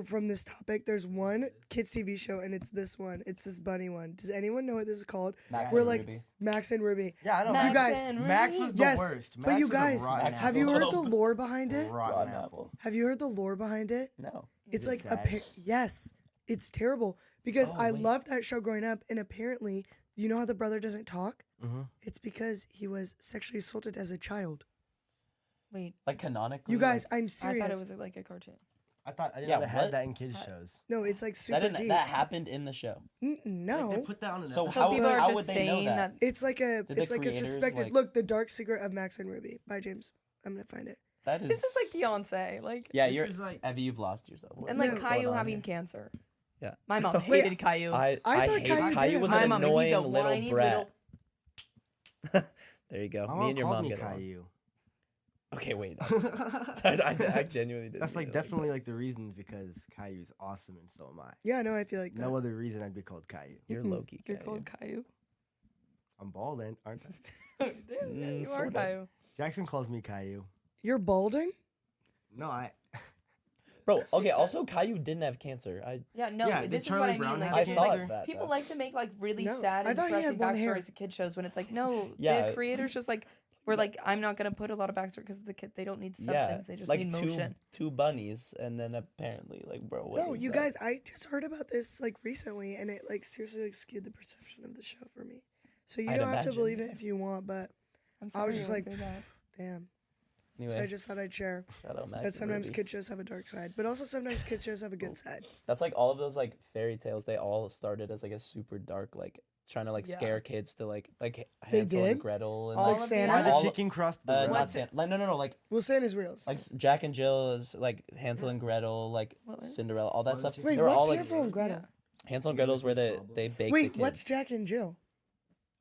From this topic, there's one kids TV show, and it's this one. It's this bunny one. Does anyone know what this is called? Max We're and like Ruby. Max and Ruby. Yeah, I know. You Max guys- and Max Ruby. was the Yes, worst. but Max you was a guys, rotten Max have was you a heard the little- lore behind it? Rotten Rotten apple. apple. Have you heard the lore behind it? No. It's Is like it sad? yes, it's terrible because Oh, I wait. loved that show growing up, and apparently, you know how the brother doesn't talk? Mm-hmm. It's because he was sexually assaulted as a child. Wait, Like canonically. You guys, like, I'm I serious. thought it was like a cartoon. I thought I didn't Yeah, know they had what? that in kids shows. No, it's like that super didn't deep. that happened in the show. No, Like, they put that on an So episode. So How- people are how just would they know saying that? that. it's like a Did the it's like a creators, suspected. like- Look, The Dark Secret of Max and Ruby by James. I'm gonna find it. That is. This is like Beyonce, like Yeah, This you're. is like- Evie, you've lost yourself. and No. like What's Caillou going on having here? cancer. Yeah. My mom Wait, hated Caillou. I thought hate Caillou Caillou did. was My an mom, annoying he's a little whiny brat. There you go. My Me mom and your called mom me get along. Caillou. Okay, wait. I genuinely didn't. That's mean like it definitely like the reasons because Caillou's awesome and so am I. Yeah, no, I feel like that. No other reason I'd be called Caillou. You're Mhm. low-key You're Caillou. called Caillou. I'm bald, aren't I? Yeah, you are sorta. Caillou. Jackson calls me Caillou. You're balding? No, Bro, okay, also Caillou didn't have cancer. Yeah, no, Yeah, did this is Charlie what I mean. Brown Like, have I it's just thought like that. people though. like to make like really No, sad I and thought he had depressing one hair. backstories of kid shows when it's like, no, Yeah. the creators just like we're like, I'm not gonna put a lot of backstory because it's a kid. They don't need substance. They just like need motion. two bunnies, and then apparently, like, bro, what No, is you that? guys, I just heard about this like recently, and it like seriously like, skewed the perception of the show for me. So you I'd don't have to imagine, believe it yeah. if you want, but I'm I was sorry, just I like, went through that. damn. So Anyway, I just thought I'd share shout out Max that and sometimes Ruby. kid shows have a dark side, but also sometimes kid shows have a good side. That's like all of those like fairy tales. They all started as like a super dark, like trying to like Yeah. scare kids to like They Hansel did? and Gretel and All Like of Santa? why the All- chicken crossed the road? not What's Santa. Like no, like Well, Santa's real. Jack and Jill is like Hansel and Gretel, like What was it? Cinderella, all that Why the stuff. chicken- Wait, They were what's all like Hansel and Gretel? Hansel and Gretel is where they bake the Wait, kids. what's Jack and Jill?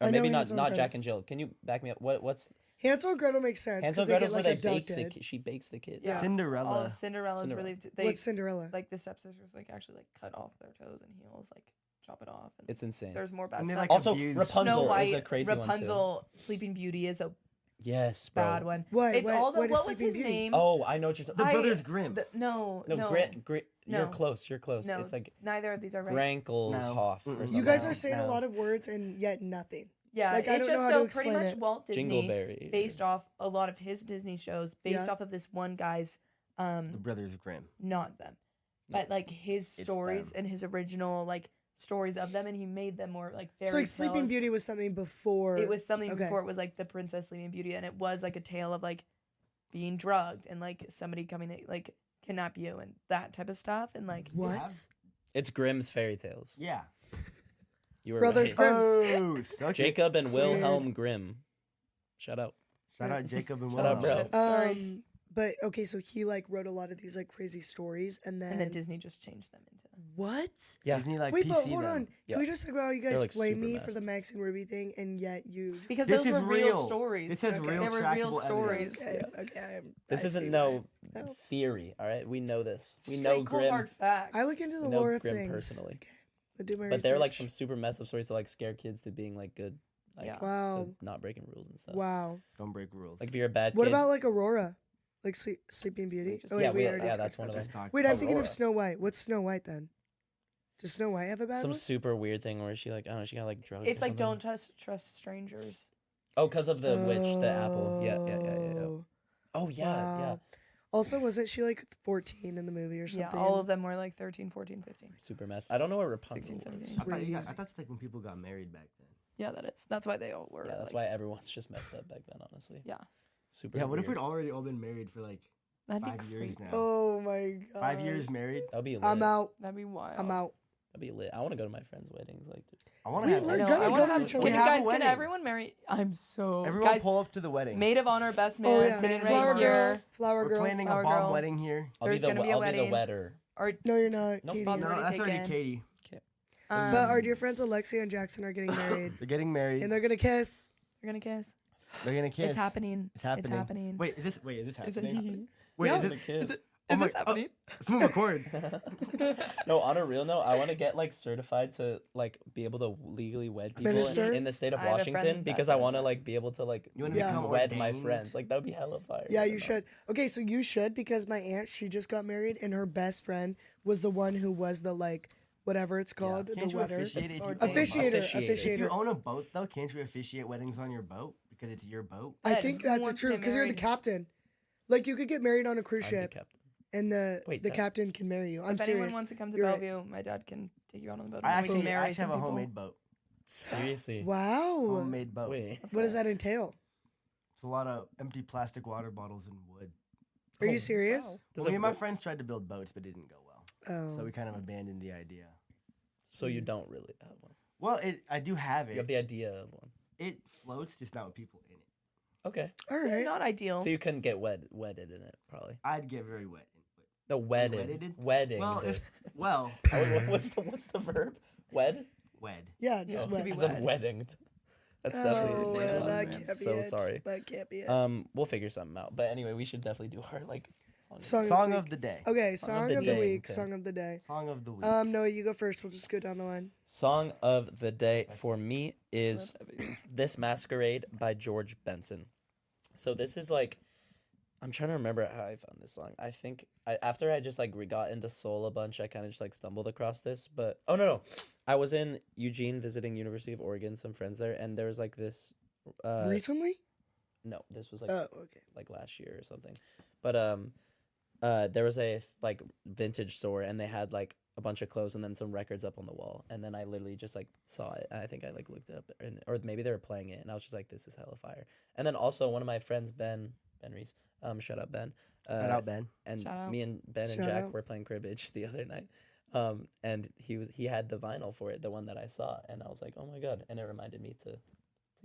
Or I know maybe not Hansel and Gretel. Jack and Jill. Can you back me up? What's Hansel and Gretel makes sense Hansel because and they Gretel's get where like they bake abducted. she bakes the kids. Yeah. All Cinderella. of Cinderella's Cinderella. really they What's Cinderella? like the stepsisters like actually like cut off their toes and heels, like chop it off. And It's insane. there's more bad And they, stuff. like, Also, abuse- Rapunzel Snow White, is a crazy Rapunzel, Sleeping Beauty is a one too. Yes, bro. bad one. What? It's all the what is what was Sleeping his Beauty? name? Oh, I know what you're talking. The I- Brothers Grimm. No, No, no, You're No. close. You're close. no. It's like Neither of these are right. Grankelhoff. No. or You something. You guys No, are saying a no. lot of words and yet nothing. Yeah, Like, I it's don't just know how to so pretty explain much it. Walt Disney Jingleberry. based off a lot of his Disney shows based Yeah. off of this one guy's The Brothers Grimm. not them. No. But like his It's stories them. and his original like stories of them and he made them more like fairy So like Sleeping tales. Beauty was something before. It was something Okay. before it was like the Princess Sleeping Beauty and it was like a tale of like being drugged and like somebody coming to like kidnap you and that type of stuff and like What? It's Grimm's fairy tales. Yeah. You were Brothers right. Grimm. Oh, suck it. Jacob and Weird. Wilhelm Grimm. Shout out. Shout out Jacob and Shout out, Will. bro. Sorry. But okay, so he like wrote a lot of these like crazy stories, and then Disney just changed them into what? Yeah. Disney like Wait, PC but hold them. on. Yeah. Can we just talk about how you They're, guys like, flame super me for the messed. Max and Ruby thing, and yet you. because This those is were real real. stories. This has Okay. real They were real trackable stories. evidence. Okay, okay. This I isn't see no why. Oh. theory, all right? We know this. We Straight know cold Grimm. hard facts. I look into the We know lore of Grimm things. personally. Okay. I do my But they're like some research. super messed up stories to like scare kids to being like good. Like, Yeah. Wow. to not breaking rules and stuff. Wow. Don't break rules. Like if you're a bad What kid. about like Aurora, like Sleeping Beauty? just- Oh, wait, yeah, we we, already yeah, talked that's about one of that. them. Just talk. Wait, I'm thinking Aurora. of Snow White. What's Snow White then? Does Snow White have a bad Some one? super weird thing where she like I don't know, she got like drugged. It's or like something. don't trust strangers. Oh, because of the witch, the apple. Yeah. Oh. Oh yeah, Wow. Also, wasn't she like 14 in the movie or something? Yeah, all of them were like 13, 14, 15. super messed. I don't know what Rapunzel 16, was. 17. I Crazy. thought it's like when people got married back then. Yeah, that is. That's why they all were. Yeah, that's like, why everyone's just messed up back then. Honestly. Yeah. Super. Yeah, what if weird. we'd already all been married for like That'd be 5 years crazy. now? Oh my god. 5 years married? That'd be lit. I'm out. That'd be wild. I'm out. That'd be lit. I want to go to my friends' weddings. Like, I want We- to have. we're I know. gonna I go wanna to have, each can other. you We have a guys, can wedding. everyone marry? I'm so. Everyone guys, pull up to the wedding. maid of honor, best man, Oh yeah. sitting Flower right girl. here. Flower We're girl. planning Flower a bomb girl. wedding here. There's gonna be a I'll be the wedding. wetter. Or No, you're not. No Katie spots is. No, already that's already taken. Katie. But our dear friends Alexia and Jackson are getting married, They're getting married. and they're gonna kiss. You're gonna kiss. They're gonna kiss. It's happening. It's happening. It's happening. Wait, is this Is it? happening? Wait, Yeah. is The it? kids. Is Oh my- this happening? Let's move a cord. No, on a real note, I want to get like certified to like be able to legally wed people Minister? in the state of I have a friend Washington that because does I want to that. like be able to like You want to to become become wed my ordained? friends. Like that would be hella fire. Yeah, I you don't know. should. Okay, so you should because my aunt, she just got married, and her best friend was the one who was the like whatever it's called, Can't the you wetter. officiate it if you Or own a boat? Officiator, Officiator. If you officiator. own a boat, though, can't you officiate weddings on your boat because it's your boat? I But think who that's wants to true get because you're the married? captain. Like you could get married on a cruise I'd be ship, captain. and the Wait, the that's- captain can marry you. I'm if anyone serious. wants to come to You're right. Bellevue, my dad can take you out on the boat. I and we can actually, marry have some a people. homemade boat. Seriously. Wow. Homemade boat. Wait. What's What does that entail? It's a lot of empty plastic water bottles and wood. Are you Oh, serious? wow. Does Well, it me and my work? friends tried to build boats, but it didn't go well. Oh. So we kind of abandoned the idea. So you don't really have one. Well, I do have You have it. the idea of one. It floats, just not with people in it. Okay. All right. Not ideal. So you couldn't get wedded in it, probably. I'd get very wet. No, wedded. Wedded? Wedding. Well, What's the verb? Wed? wed. Yeah, just to wed. be It's a wed. wedding. That's Oh, definitely yeah, a that man. can't be So it. sorry. That can't be it. We'll figure something out. But anyway, we should definitely do our like Song of the day. Okay, song of the day, week. okay. Song of the day. Song of the week. Noah, you go first. We'll just go down the line. Song of the day for me is "This Masquerade" by George Benson. So this is like, I'm trying to remember how I found this song. I think after I just like got into soul a bunch, I kind of just like stumbled across this. But no, I was in Eugene visiting University of Oregon, some friends there, and there was like this. Recently? No, this was like Oh, okay. like last year or something. But there was a like vintage store, and they had like a bunch of clothes and then some records up on the wall. And then I literally just like saw it. And I think I like looked it up, or maybe they were playing it, and I was just like, this is hella fire. And then also one of my friends, Ben Reese, shout out Ben. Shout out Ben. And Shout out. me and Ben and Shout Jack out. were playing cribbage the other night. And he had the vinyl for it, the one that I saw, and I was like, oh my god! And it reminded me to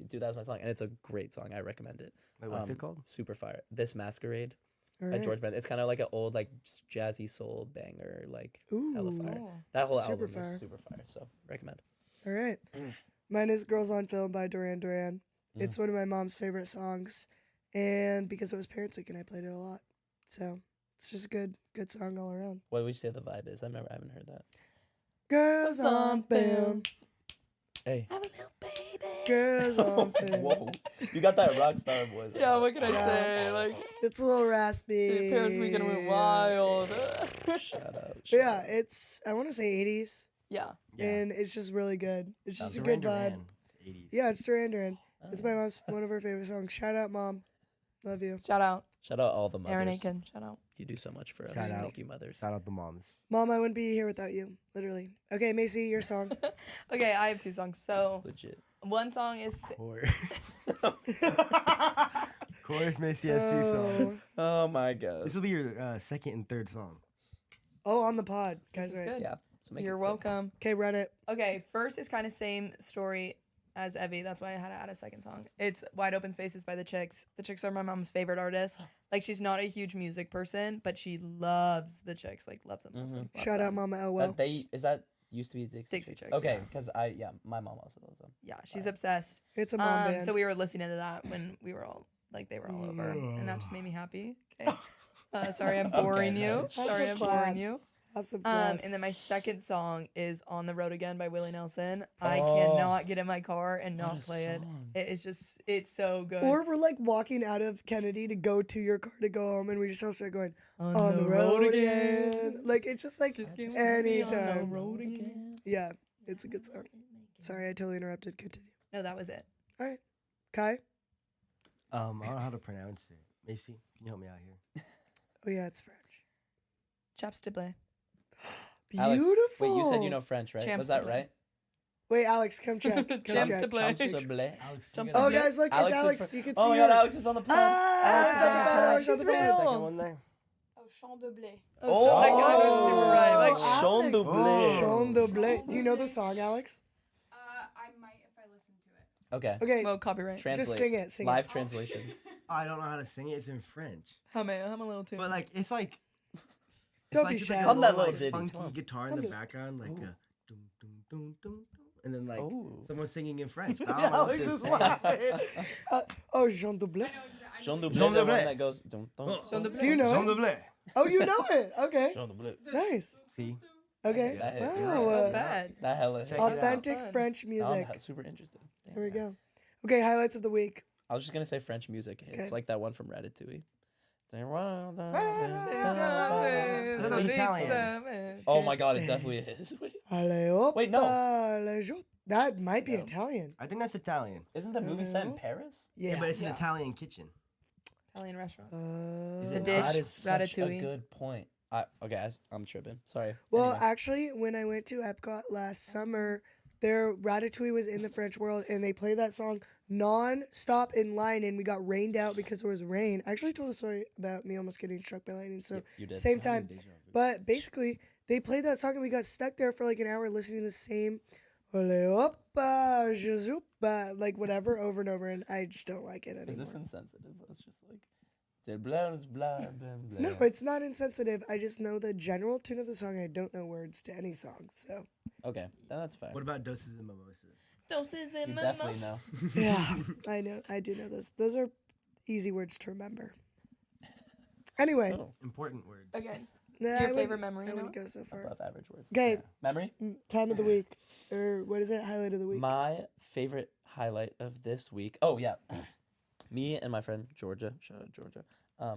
do that as my song, and it's a great song. I recommend it. Wait, what's it called? Super fire. This Masquerade All by right. George Benson. It's kind of like an old like jazzy soul banger, like hella Ooh. fire. Oh. That whole Super album fire. is super fire. So recommend. All right. Mine is Girls on Film by Duran Duran. It's one of my mom's favorite songs. And because it was Parents Week and I played it a lot. So it's just a good song all around. What would you say the vibe is? I haven't heard that. Girls on Film. Hey. Have a little baby. Girls on Film. Whoa. You got that rock star voice. Yeah, what can I Yeah. say? Like, It's a little raspy. Parents Weekend went wild. Shout out. But yeah, it's, I want to say 80s. Yeah. And it's just really good. It's just a Duran good vibe. Duran. It's 80s. Yeah, it's Duran Duran. It's my mom's one of her favorite songs. Shout out, Mom. Love you. Shout out. Shout out all the mothers. Aaron Aiken. Shout out. You do so much for us. Shout out. Thank you, mothers. Shout out the moms. Mom, I wouldn't be here without you. Literally. Okay, Macy, your song. Okay, I have two songs. So Legit. one song is Chorus Macy has two songs. Oh my god. This will be your second and third song. Oh, on the pod. This Guys, is right. good. Yeah. So make You're it quick. welcome. Okay, run it. Okay, first is kind of same story as Evie. That's why I had to add a second song. It's Wide Open Spaces by the Chicks. The Chicks are my mom's favorite artist. Like, she's not a huge music person, but she loves the Chicks. Like, loves them. Loves them, loves Shout out, them. Mama Elwell. That used to be Dixie Dixie Chicks, Okay, yeah. because my mom also loves them. Yeah, she's obsessed. It's a mom band. So we were listening to that when we were all, like, they were all over. And that just made me happy. Okay. Sorry I'm boring you. nice. Sorry I'm boring you. Have some class. And then my second song is On the Road Again by Willie Nelson. I Oh. cannot get in my car and What not a play it. song. It's so good. Or we're like walking out of Kennedy to go to your car to go home, and we just all start going On on the the road road again. again. Like it's just like Just get anytime. on the road again. Yeah, it's a good song. Sorry, I totally interrupted. Continue. No, that was it. All right, Kai. I don't know how to pronounce it. Macy, can you help me out here? Oh yeah, it's French. Chaps de blé. Alex, Beautiful. wait, you said you know French, right? Champs Was that de blé. right? Wait, Alex, come check. Come Champs check. de blé. Champs de blé. Alex, Jumps Oh, de blé. guys, look, Alex it's is Alex. fr- You can Oh see my her. god, Alex is on the pod. Ah, Alex is on the Alex pod. is on She's the pod. real. Second one there. Oh, Champ de blé. Oh, my god, it was super right. Like, Oh, Champs de Alex. blé. Champs de blé. Do you know the song, Alex? I might if I listen to it. Okay. Okay, well, copyright. Translate. just sing it. Sing Live it. translation. I don't know how to sing it. It's in French. I'm a little too. But like, it's like. Don't be just shy. like a Hum that little, little ditty, funky come on. guitar in Hum the it. background, like Ooh. a dum dum dum dum, and then like Ooh. someone singing in French. But I don't know what Alex they're is saying. laughing. Oh, Jean de blé. I know exactly. Jean de Jean blé, de the one blé. that goes. Dun, dun, Jean de dun. blé. Do you know Jean it? de blé. Oh, you know it. Okay. Jean de blé. Nice. See, Okay. That hit. Wow. Not bad. That hella. Check it out. Authentic Fun. French music. I'm super interested. Damn. Here we go. Okay, highlights of the week. I was just gonna say French music. It's Okay. like that one from Ratatouille. That's Italian. Oh my god, it definitely is. Wait, Allez, hop, Wait, no. allez, jo- That might be No. Italian. I think that's Italian. isn't the movie set in Paris? Yeah. But it's an Yeah. Italian kitchen. Italian restaurant. Is The it dish, That is such a Ratatouille. good point. I'm tripping. Sorry. Well, Anyway. actually, when I went to Epcot last summer, their Ratatouille was in the French world, and they played that song non-stop in line, and we got rained out because there was rain. I actually told a story about me almost getting struck by lightning, so You did. same time. But basically, they played that song, and we got stuck there for like an hour listening to the same "Ole oppa, Jesupa," like whatever over and over, and I just don't like it anymore. Is this insensitive? It's just like Blah, blah, blah, blah. No, it's not insensitive. I just know the general tune of the song. I don't know words to any song, so. Okay, then that's fine. What about Doses and Mimosas? Doses You and definitely mimosas. know. Yeah, I know. I do know those. Those are easy words to remember. Anyway. Oh, Important words. Okay. Nah, Your I wouldn't- favorite memory, I wouldn't Noah? go so far. above average words. Okay, Yeah. Memory? time of the week. Or what is it? Highlight of the week. My favorite highlight of this week. Oh yeah, me and my friend Georgia. Shout out Georgia.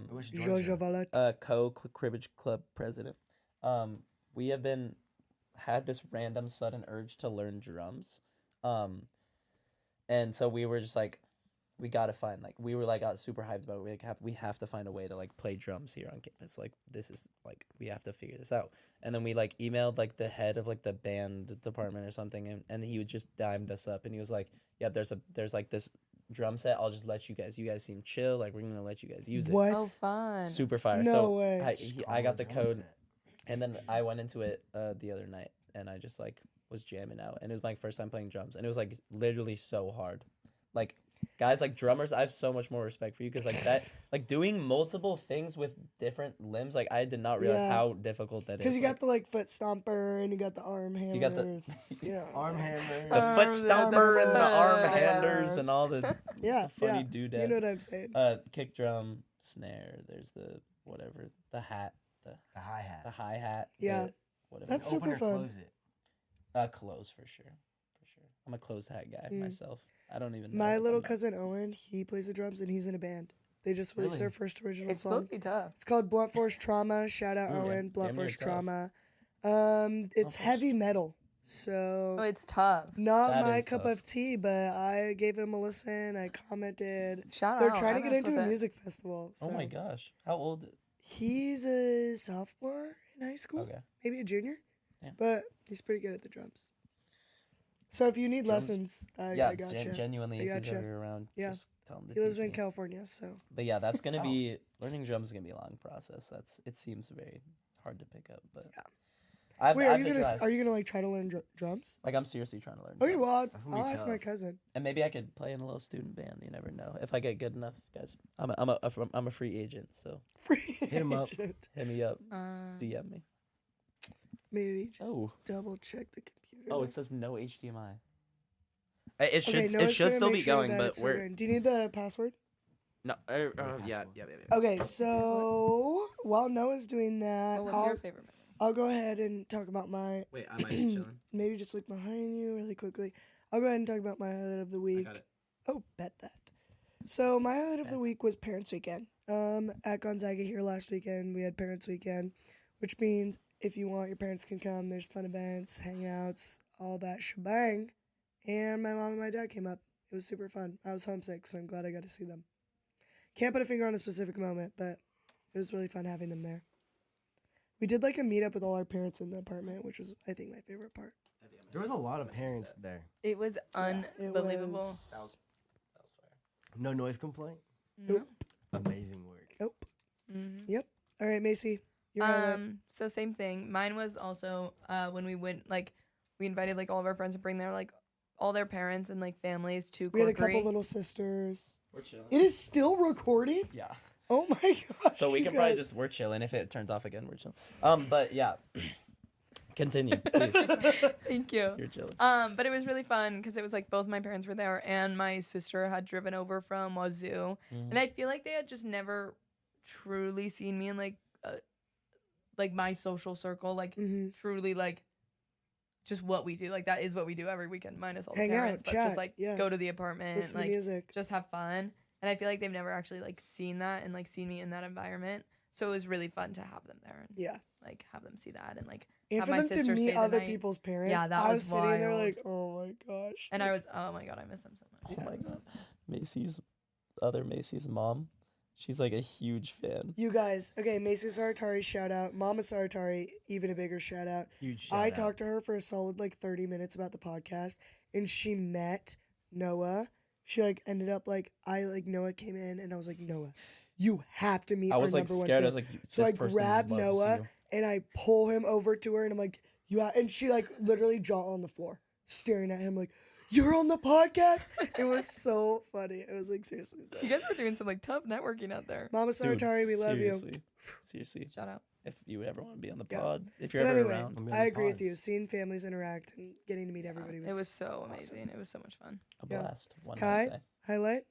Which Georgia Valette. Cribbage club president. We have had this random sudden urge to learn drums. And so we were just like, we gotta find we were got super hyped about it. We have to find a way to play drums here on campus. This is we have to figure this out. And then we emailed the head of the band department or something, and he would just dimed us up, and he was like, yeah, there's this drum set. I'll just let you guys seem chill, we're gonna let you guys use it. What? Oh, fun. Super fire. No So way. I got the code, and then I went into it the other night, and I just was jamming out, and it was my first time playing drums, and it was literally so hard. Guys, drummers, I have so much more respect for you because that doing multiple things with different limbs, I did not realize Yeah. how difficult that is. Because you got the foot stomper and you got the arm hammers. You got the- you know, Arm so- hammer. the foot stomper and the arm Yes. handers and all the Yeah, funny yeah. doodads. You know what I'm saying. Kick drum, snare. There's the whatever, the hat, The hi-hat. the hi hat. Yeah. Whatever. That's Open super or fun. close it. Close for sure. I'm a closed hat guy Mm. myself. I don't even know. My if little I'm not- cousin Owen, he plays the drums and he's in a band. They just released Really? their first original It's song. low-key tough. It's called Blunt Force Trauma. Shout out Ooh, Owen, Blunt damn near Force tough. Trauma. It's Force. heavy metal, so Oh, it's tough. not That my is cup tough. of tea. But I gave him a listen. I commented. Shout They're out. trying I to get mess into with a it. music festival. So Oh my gosh. How old? He's a sophomore in high school, Okay. maybe a junior, Yeah. but he's pretty good at the drums. So if you need Drums- lessons, I Yeah, gotcha. genuinely, I if he's gotcha. ever around, Yeah. just tell him to He lives teach in me. California, so But yeah, that's gonna Oh. be learning drums is gonna be a long process. It seems very hard to pick up, but Yeah. I've, wait, are I've you the gonna drive. try to learn drums? I'm seriously trying to learn. Okay, drums. well That's gonna be I'll ask my tough. cousin. And maybe I could play in a little student band. You never know. If I get good enough, guys, I'm a free agent. So Hit him up. hit me up, DM me. Maybe just Oh, double check the computer. it says no HDMI. It should Okay, Noah's should gonna still make be sure going, that but it's still we're going. Do you need the password? no. Yeah. Okay, so while Noah's doing that, Well, what's your favorite memory? I'll go ahead and talk about my Wait, I might be chilling. maybe just look behind you really quickly. I'll go ahead and talk about my highlight of the week. it. Oh, bet that. So my highlight of the Bet. week was Parents Weekend. At Gonzaga here last weekend, we had Parents Weekend, which means if you want, your parents can come. There's fun events, hangouts, all that shebang. And my mom and my dad came up. It was super fun. I was homesick, so I'm glad I got to see them. Can't put a finger on a specific moment, but it was really fun having them there. We did a meetup with all our parents in the apartment, which was, I think, my favorite part. There was a lot of parents there. It was It unbelievable. was- No noise complaint. Nope. Amazing work. Nope. Mhm. Yep. All right, Macy. Your highlight. So same thing. Mine was also when we went we invited all of our friends to bring their all their parents and families to We had a Corkery. couple little sisters. We're chilling. It is still recording? Yeah. Oh my gosh. So we you can probably guys. just we're chilling. If it turns off again, we're chilling. But yeah. Continue, please. Thank you. You're chilling. But it was really fun because it was both my parents were there and my sister had driven over from Wazoo, Mhm. and I feel like they had just never truly seen me in my social circle, Mhm. truly just what we do. That is what we do every weekend, minus all the Hang out, parents, but just chat, yeah. go to the apartment, Listen to music. just have fun. And I feel like they've never actually seen that and seen me in that environment. So it was really fun to have them there and Yeah. have them see that and And have for my them to sister meet stay the other night. people's parents. Yeah, that I was sitting there wild. like, oh my gosh. and I was, oh my god, I miss them so much. Oh my god. Macy's mom. She's a huge fan. You guys, okay, Macy Saratari shout out. Mama Saratari, even a bigger shout out. Huge shout I out. talked to her for a solid 30 minutes about the podcast, and she met Noah. She ended up Noah came in, and I was like, Noah, you have to meet I was our number scared. I one was fan. like, So this I person grabbed loves Noah, you. and I pull him over to her, and I'm like, and she literally jaw on the floor, staring at him like, you're on the podcast. It was so funny. It was like seriously. So. You guys were doing some like tough networking out there. Mama Dude, Saratari, we love you. Seriously. Shout out. If you would ever want to be on the Yeah. pod, if you're But ever anyway, around, I'm I on agree the with you. Seeing families interact and getting to meet everybody It was so awesome. amazing. It was so much fun. a Yeah. blast. One Kai? might say. Highlight.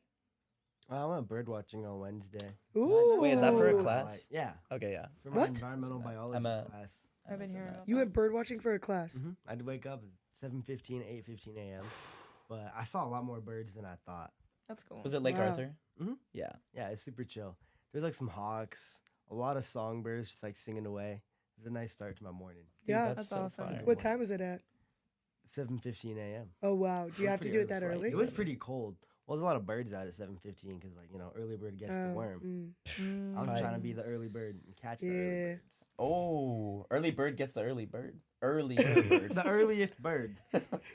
I went bird watching on Wednesday. Ooh. Wait, is that for a Ooh. class? Yeah, Okay, yeah. for my What? environmental I'm biology a- class. I've been said hearing that. about You that. went bird watching for a class. I had to wake up at 7:15, 8:15 a.m. But I saw a lot more birds than I thought. That's cool. Was it Lake Wow. Arthur? Mhm. Yeah. Yeah, it's super chill. There's like some hawks, a lot of songbirds just like singing away. It was a nice start to my morning. Dude, Yeah. That's so awesome. fire. What time was it at? 7:15 a.m. Oh wow. Do you have to do it that early? It was pretty cold. Well, there's a lot of birds out at 7:15 because like early bird gets the Oh, worm. mm. I was Right. trying to be the early bird and catch the early Yeah. birds. Oh, early bird gets the early bird. Early bird. The earliest bird.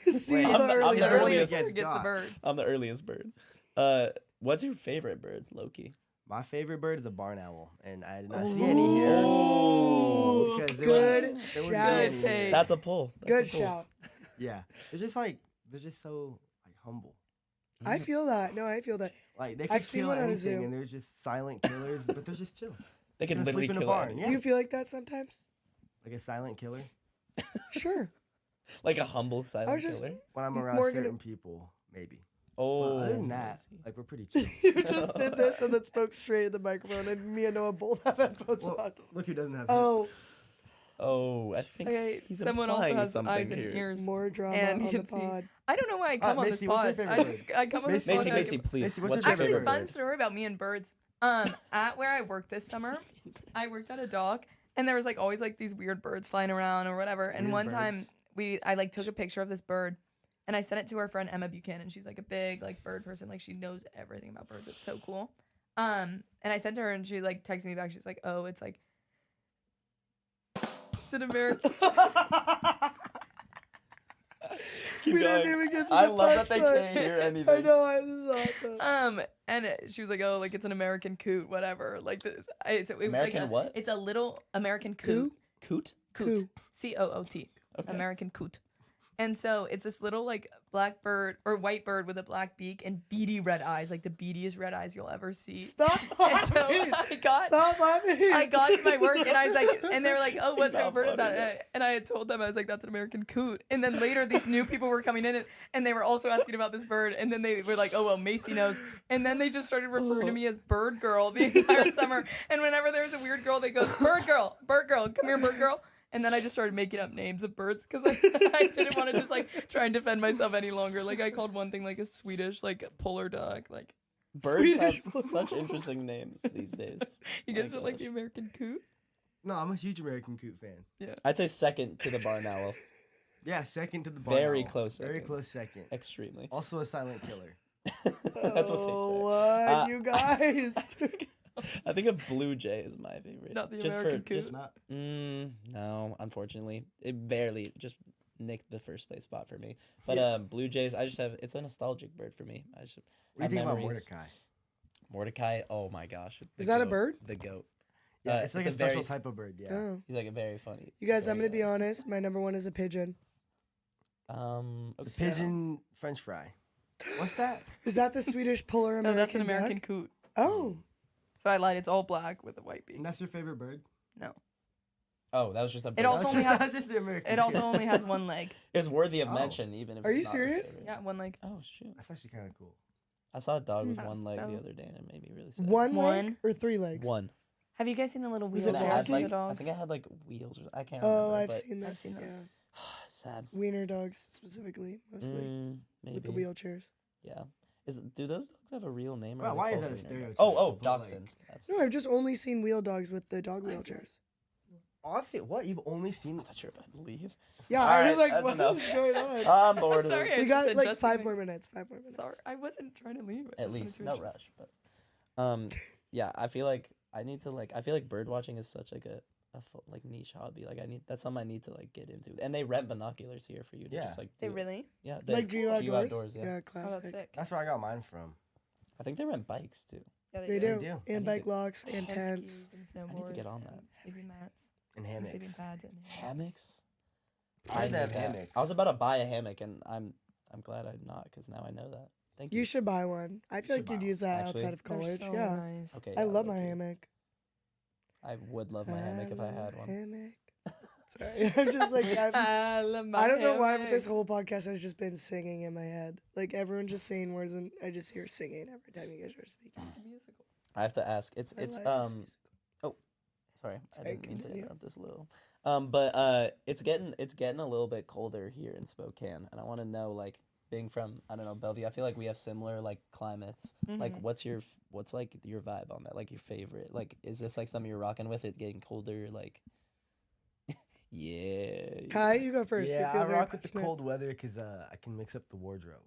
See Wait, the I'm the early earliest bird. earliest gets the got. bird. I'm the earliest bird. What's your favorite bird, Loki? My favorite bird is a barn owl, and I did not see any here. Ooh, Because good there wasn't shout. any here. That's a pull. That's Good a pull. shout. Yeah, they're just so like humble. I feel that. No, I feel that. Like they could I've seen kill one at a anything, zoo. and there's just silent killers, but they're just chill. They can Gonna literally sleep in a kill barn, anything. yeah. Do you feel like that sometimes? Like a silent killer. Sure. Like a humble silent was just- killer. When I'm around Morgan- certain people, maybe. Oh, But other than that, I see. like we're pretty chill. You just did this and then spoke straight in the microphone, and me and Noah both have headphones Well, on. look who doesn't have. Oh, Oh, I think Okay, he's someone also implying has something eyes and here. ears. more drama And on you the can see- pod. I don't know why I come on Macy, this what's your pod. favorite I come on this Macy, pod. and I- Macy, please. Macy, what's what's your your Actually, favorite fun bird? story about me and birds. At where I worked this summer, I worked at a dock, and there was like always like these weird birds flying around or whatever. And Weird one time birds. I like took a picture of this bird, and I sent it to our friend Emma Buchanan. She's like a big like bird person. Like she knows everything about birds. It's so cool. And I sent to her, and she like texted me back. She's like, "Oh, it's like it's an American." Keep We didn't going. even get to I the love that they punchline. can't hear anything. I know. This is awesome. And she was like, "Oh, like it's an American coot, whatever." Like this, it was American like what? It's a little American coot. Coot? Coot. COOT. Okay. American coot. And so it's this little like black bird or white bird with a black beak and beady red eyes, like the beadiest red eyes you'll ever see. Stop And so laughing. Stop laughing. I got to my work and I was like, and they were like, "Oh, what type not of bird is funny, that?" And I had told them, I was like, "That's an American coot." And then later, these new people were coming in and they were also asking about this bird. And then they were like, "Oh, well, Macy knows." And then they just started referring to me as Bird Girl the entire summer. And whenever there was a weird girl, they go, Bird Girl, come here, Bird Girl." And then I just started making up names of birds because I didn't want to just like try and defend myself any longer. Like I called one thing like a Swedish like polar duck. Like Birds Swedish have such interesting names these days. you My guys don't like gosh. the American coot? No, I'm a huge American coot fan. I'd say second to the barn owl. Yeah, second to the barn Very owl. close Very second. close second. Extremely. Also a silent killer. That's what they say. What, you guys? I think a blue jay is my favorite. Not the just American for coot. just Not no, unfortunately, it barely just nicked the first place spot for me. But blue jays, I just have it's a nostalgic bird for me. I just What do you have think about memories. Mordecai? Mordecai, oh my gosh, the Is that a goat, bird? The goat. Yeah, it's like it's a a special very- type of bird. Yeah. Oh. He's like a very funny. You guys, I'm very, gonna be honest. My number one is a pigeon. The so- pigeon French fry. What's that? Is that the Swedish polar No, American that's an American duck? coot. Oh, So I lied. It's all black with a white beak. And that's your favorite bird? No. Oh, that was just a. It also That's only just, has- that's just the American. It also coot. only has one leg. It's worthy of Oh. mention, even if. Are it's you not my serious? favorite. Yeah, one leg. Oh shoot! That's actually kind of cool. I saw a dog with Mm. one leg So- the other day, and it made me really sad. one leg One. or three legs? One. Have you guys seen the little Was wheel it And it had, dogs? Jackie? The like, I dogs? think it had like wheels. Or, I can't Oh, remember. I've but seen that. I've seen those. Yeah. sad. Wiener dogs specifically, mostly Maybe. with the wheelchairs. Yeah. Do those dogs have a real name? Or Wow, are they why is called that a wiener dogs? stereotype? Oh, But, like- dachshund. That's. No, I've just only seen wheel dogs with the dog wheelchairs. Oh, I've seen what? You've only seen. I thought you were about to leave. Yeah, All I was right, like, that's what enough. is going on? I'm bored of Sorry, this. I We just got said like just 5 me. more minutes. 5 more minutes. Sorry, I wasn't trying to leave. I At just wanted least to no adjust. rush, but yeah, I feel like I need to I feel like bird watching is such like a like niche hobby. Like that's something I need to like get into. And they rent binoculars here for you to Yeah. just like They do it. really? Yeah, Like that's Geo Geo Outdoors? yeah. Yeah, Oh, classic. that's sick. That's where I got mine from. I think they rent bikes too. Yeah, They They do. do. And I need bike to- locks and And tents. skis and snowboards. I need to get on and that. Sleeping mats. And And sleeping hammocks. pads. And Hammocks? I need have that. hammocks. I was about to buy a hammock and I'm glad I'm not, because now I know that. Thank you. You should buy one. I feel should like you'd buy use that Actually? outside of They're college. so Yeah. nice. Okay. I yeah, love my low-key. hammock. I would love my hammock if I had one. Hammock. Sorry, I'm just like I love my I don't know why, but hammock. this whole podcast has just been singing in my head. Like everyone just saying words, and I just hear singing every time you guys are speaking. Musical. I have to ask. It's I like this musical. Sorry, I Sorry, didn't mean to continue. interrupt this a little. But it's getting a little bit colder here in Spokane, and I want to know, like, being from, I don't know, Bellevue, I feel like we have similar like climates. Like, what's like your vibe on that? Like your favorite? Like, is this like something you're rocking with? It getting colder? Like, yeah. Kai, you go first. You Yeah, feel I very rock with the passionate. cold weather because I can mix up the wardrobe.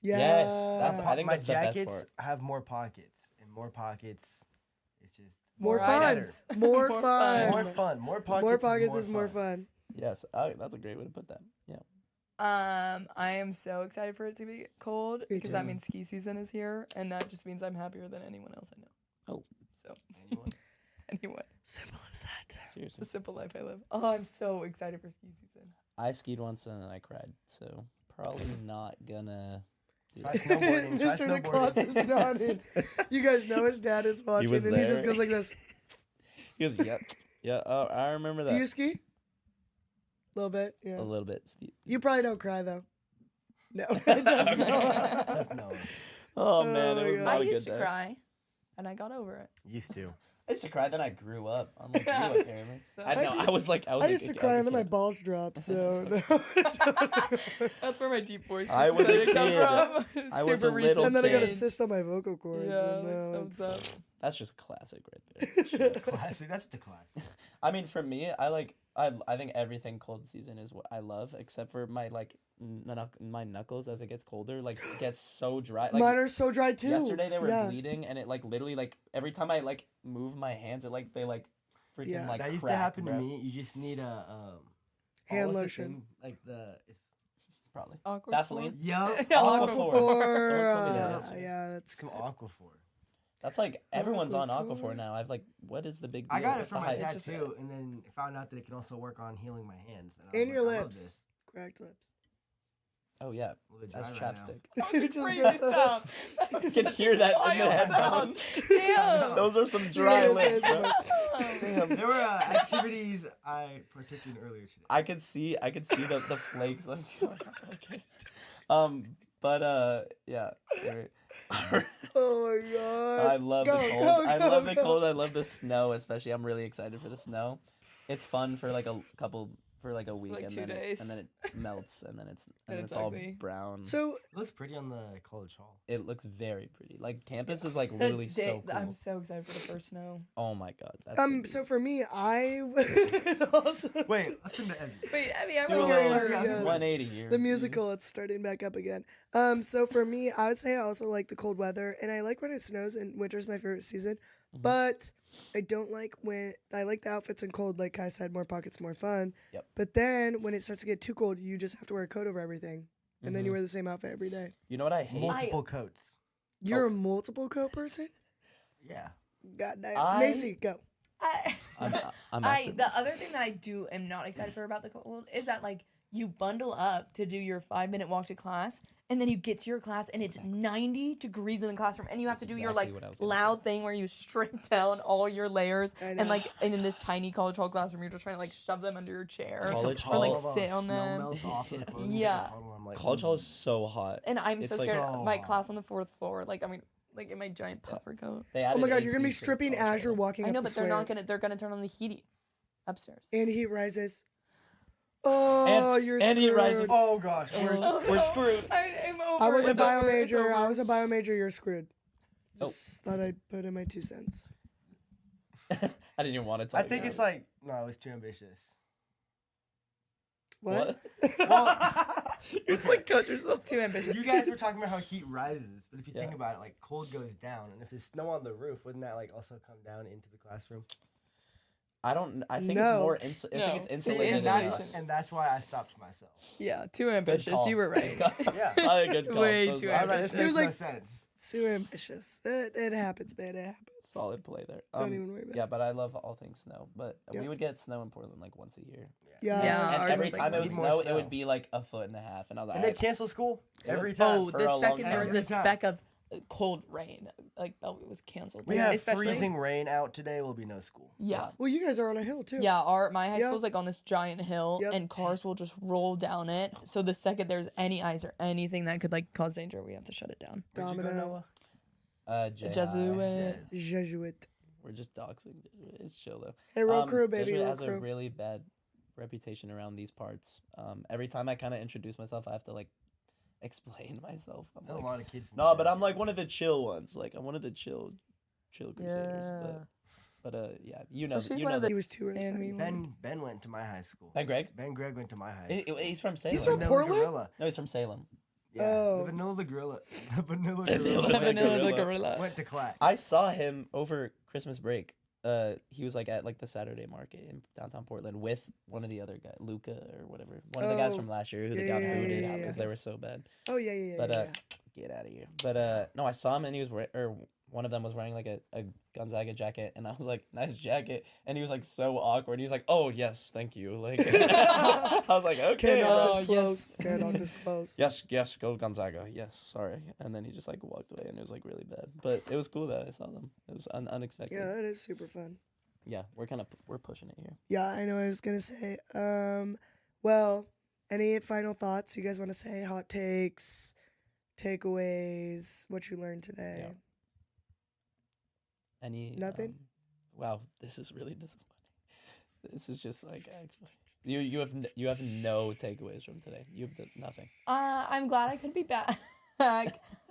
Yeah. Yes, I think my that's the best jackets part. have more pockets, and more pockets, it's just more More fun. items. More More fun. more fun. More pockets. More pockets is more fun. Yes, that's a great way to put that. Yeah. I am so excited for it to be cold Me because that too. means ski season is here, and that just means I'm happier than anyone else I know. Oh. So Anyone? anyway, Simple as that. it's Seriously. the simple life I live. Oh, I'm so excited for ski season. I skied once and I cried, so probably not gonna do Try that. snowboarding. Try Mr. DeKlotz is snowboarding. nodding. You guys know his dad is watching, was and he just there. goes like this. He goes, yep. Yeah, I remember that. Do you ski? A little bit, A yeah. little bit. Steve. You probably don't cry though. No, it does not. Just no. Oh man, my it was God. not I a good used to day. cry, and I got over it. Used to. I used to cry, then I grew up. Unlike you, apparently. So- I know. I was like, I used to cry and then my kid. balls dropped. So no. That's where my deep voice I was a decided to come kid. from. I was Super a little recent And then I got a kid. cyst on my vocal cords. Yeah, and like now so it's- tough. That's just classic right there. That's classic. That's the classic. I mean, for me, I think everything cold season is what I love, except for my like my knuckles as it gets colder, like it gets so dry. Like Mine are so dry too. yesterday they were Yeah. bleeding, and it like literally like every time I like move my hands, it like they like freaking Yeah. like That used to crack, happen to bro. me. You just need a Hand what was the lotion. thing? Like it's Probably Awkward. Vaseline. yup. Yeah, Aquaphor. Aquaphor. Someone told me that Yeah, yesterday. yeah, that's Some Aquaphor. That's like everyone's on Aquaphor. Aquaphor now. I've like, what is the big deal? I got it What's for the my hype? It's just- tattoo, and then found out that it can also work on healing my hands. And, I And was your like, I love lips. this. Cracked lips. Oh yeah, A little bit that's dry right now. chapstick. That was a Just crazy go- sound. You can hear that in the Wild headphones. sound. Damn. Those are some dry Serious lips, bro. headphones. Damn. There were activities I partook in earlier today. I could see the flakes like okay. Yeah. Oh my god. I love Go, the cold. go, I go, love the go. cold. I love the snow, especially. I'm really excited for the snow. It's fun for like a week, like and 2 then days. and then it melts, and then it's And it's it's all ugly. brown. So It looks pretty on the college hall. It looks very pretty. Like campus is like literally so cool. I'm so excited for the first snow. Oh my god. That's gonna be- so for me, I would also Wait, let's turn to Evie. Wait, I mean, I do a want Okay, to here hear we yours. go. 180 here. the musical, it's starting back up again. So for me, I would say I also like the cold weather, and I like when it snows, and winter's my favorite season. Mhm. But I don't like when I like the outfits in cold, like Kai said, more pockets, more fun. Yep. But then when it starts to get too cold, you just have to wear a coat over everything, and then you Mhm. wear the same outfit every day. You know what I hate? Multiple coats. You're a multiple coat person. Yeah. God damn. I- Macy, go. I'm The optimistic. other thing that I do am not excited for about the cold is that like you bundle up to do your 5-minute walk to class, and then you get to your class and it's 90 degrees in the classroom, and you have That's to do your exactly like what I was gonna loud thing where you strip down all your layers, I and know. like and in this tiny college hall classroom, you're just trying to like shove them under your chair. College or like hall. sit on Snow them. melts off of the clothing, Yeah. the puddle, I'm like, College hall is so hot. And I'm It's so like- scared. So My hot. class on the 4th floor, like I mean, like in my giant puffer coat. They Oh added my god, you're gonna be AC to the stripping college as you're hall. walking I up know, the but they're not stairs. gonna. They're gonna turn on the heat upstairs. And heat rises. Oh, you're and he screwed. rises. Oh gosh. We're screwed. I'm over. I was a It's over, bio it's major. over. I was a bio major. You're screwed. Oh. Just thought I'd put in my 2 cents. I didn't even want to talk I think about it's it. like no, it's too ambitious. What? You're just like cut yourself. Too ambitious. You guys were talking about how heat rises, but if you think Yeah. about it, like cold goes down, and if there's snow on the roof, wouldn't that like also come down into the classroom? I don't. I think No. it's more. I No. think it's See, insulated. insulation. enough. And that's why I stopped myself. Yeah, too ambitious. call. You were right. Yeah. Probably a good call. Way so too sorry. I was like, this ambitious. It was makes no like- sense. Too ambitious. It happens, man. It happens. Solid play there. Don't even worry about Yeah, it. but I love all things snow. But Yeah. we would get snow in Portland like once a year. Yeah. Yeah, And ours every was, like, time it way would more snow, it snow. would be like a foot and a half. And I was like, And they'd cancel school Yeah. every time. Oh, for the a long second there time. was a Every time. speck of cold rain, like Bellevue was canceled. We Like, have especially, freezing rain out today. Will be no school. Yeah. Well, you guys are on a hill too. Yeah, my high Yeah. school's like on this giant hill, Yep. and cars will just roll down it. So the second there's any ice or anything that could like cause danger, we have to shut it down. Where'd you go, Domino. Noah? Jesuit. Jesuit. We're just doxing. It's chill though. Hey, roll crew, baby. Jesuit Roll has a crew. really bad reputation around these parts. Every time I kind of introduce myself, I have to like explain myself. I'm A like, lot of kids. no, but I'm like one of the chill ones. Like I'm one of the chill crusaders. Yeah. But yeah, you know, Well, she's you one know of that. He was too And we respectful. Ben went to my high school. Ben Greg? Ben Greg went to my high school. He's from Salem. He's from Vanilla Portland? Gorilla. No, he's from Salem. Yeah. Oh. The Vanilla the Gorilla. The Vanilla Vanilla Gorilla. Vanilla the Gorilla. gorilla. Went to class. I saw him over Christmas break. He was like at like the Saturday market in downtown Portland with one of the other guys, Luca or whatever, one of the guys Oh. from last year who Yeah, they got yeah, booted yeah, because yeah. they were so bad. Oh yeah, yeah, yeah. But yeah. get out of here. But no, I saw him and he was or one of them was wearing like a Gonzaga jacket, and I was like, nice jacket, and he was like so awkward. He was like, oh yes, thank you. Like I was like, okay, Cannot bro. disclose. Cannot disclose. Yes, go Gonzaga. Yes, sorry. And then he just like walked away, and it was like really bad. But it was cool that I saw them. It was unexpected. Yeah, that is super fun. Yeah, we're pushing it here. Yeah, I know. I was gonna say. Well, any final thoughts you guys want to say? Hot takes, takeaways, what you learned today. Yeah. Any Nothing? Wow, this is really disappointing. This is just like actually you have no takeaways from today. You have nothing. I'm glad I could be back.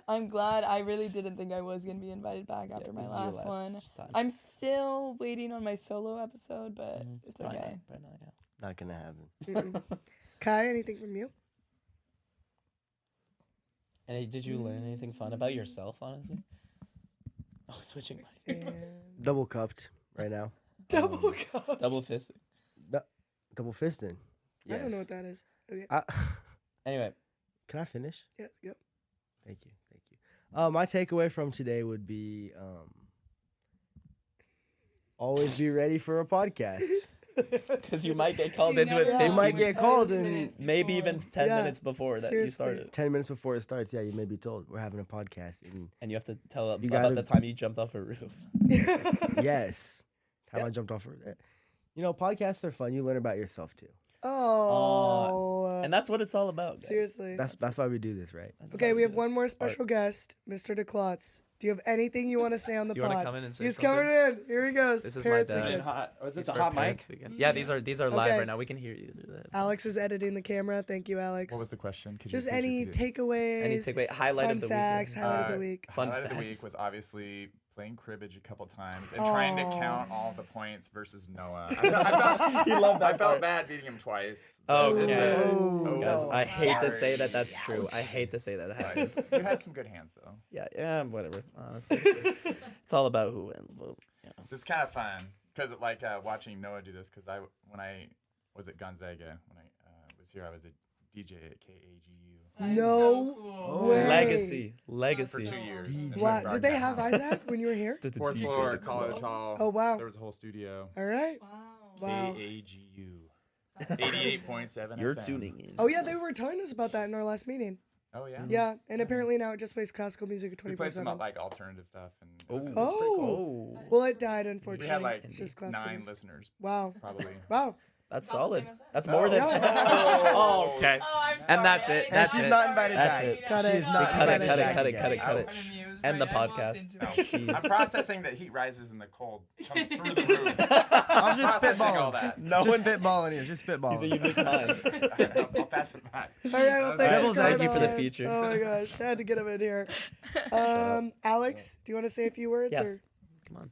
I'm glad. I really didn't think I was gonna be invited back after my this is your last one. time. I'm still waiting on my solo episode, but it's Probably okay. not, probably not, Not gonna happen. Mm-mm. Kai, anything from you? yeah. And did you learn anything fun about yourself, honestly? Oh, switching mics. And Double cupped right now. double cup. Double fisting. Double fisting. I don't know Yes. what that is. Okay. Anyway, Uh, Can I finish? Yeah. Go. Thank you. Thank you. My takeaway from today would be always be ready for a podcast. because you might get called You into it never 15 You might get called in minutes maybe before. even 10 Yeah, minutes before that you seriously. started. 10 minutes before it starts. Yeah, you may be told we're having a podcast. And And you have to tell You about gotta- the time you jumped off a roof. yes, time Yeah. I jumped off. You know, podcasts are fun. You learn about yourself too. Oh. And that's what it's all about, guys. Seriously. That's why we do this, right? That's Okay, why we have do one this. more special guest, Mr. DeKlotz. Do you have anything you want to say on the Do you want pod? to come in and say He's something? coming in. Here he goes. This is my Parents dad. weekend. Hot. Oh, is It's this a for hot mic? Parents Weekend. Yeah, these are live Okay. right now. We can hear you do that. Alex is editing the camera. Thank you, Alex. What was the question? Could Just you please any repeat it? takeaways, Any takeaway highlight fun of the facts, weekend? highlight of the week. Fun Highlight of the week facts. was obviously playing cribbage a couple times and trying to count all the points versus Noah. He loved that I felt part. bad beating him twice. Oh, but okay. Oh. Guys, I hate to sorry. say that that's true. I hate to say that happened. But you had some good hands though. Yeah, whatever. Honestly, it's all about who wins. But yeah. It's kind of fun because like watching Noah do this because when I was at Gonzaga when I was here I was a DJ at KAGU That is No so cool. way. Legacy. for 2 years. in the Wow. Did they have broadcast. Isaac when you were here? Fourth floor college hall? Oh, wow. There was a whole studio. All right. Wow. Wow. KAGU. 88.7 You're FM. tuning in. Oh yeah, they were telling us about that in our last meeting. Oh yeah. Yeah, and apparently now it just plays classical music We played some 24/7. like alternative stuff and it Oh. was pretty Oh. cool. Well, it died We unfortunately. had like it's just classical 9 music. listeners Wow. probably. Wow. That's About the solid. same as us. That's more than. Yeah. Oh, okay. Oh, I'm sorry. And that's I it. didn't That's know. she's it. not invited That's back. it. Cut She it. is We not cut it, invited cut it, back cut it, again. cut it, cut it. I'm amused, End the right? I walked podcast. into it. Jeez. I'm processing that heat rises in the cold comes through the roof. I'm just processing all spitballing. that. No Just one's. spitballing here. Just He's a spitballing. unique mind. I'll pass it back. All right, well, thanks Devil's for coming Thank you for the on. feature. Oh my gosh, I had to get him in here. Alex, do you want to say a few words? Yeah. Or Come on.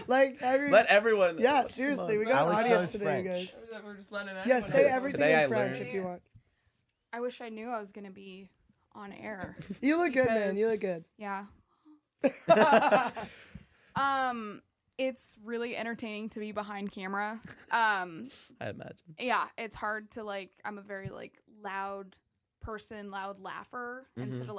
like Let everyone. yeah, come seriously, on. we got an Alex audience knows today, French. you guys. We're just letting Yeah, say everyone- everything Today I in French learned- if you want. I wish I knew I was gonna be on air. You look good, man. You look good. Yeah. It's really entertaining to be behind camera. I imagine. Yeah, it's hard to I'm a very loud person, loud laugher, and sort of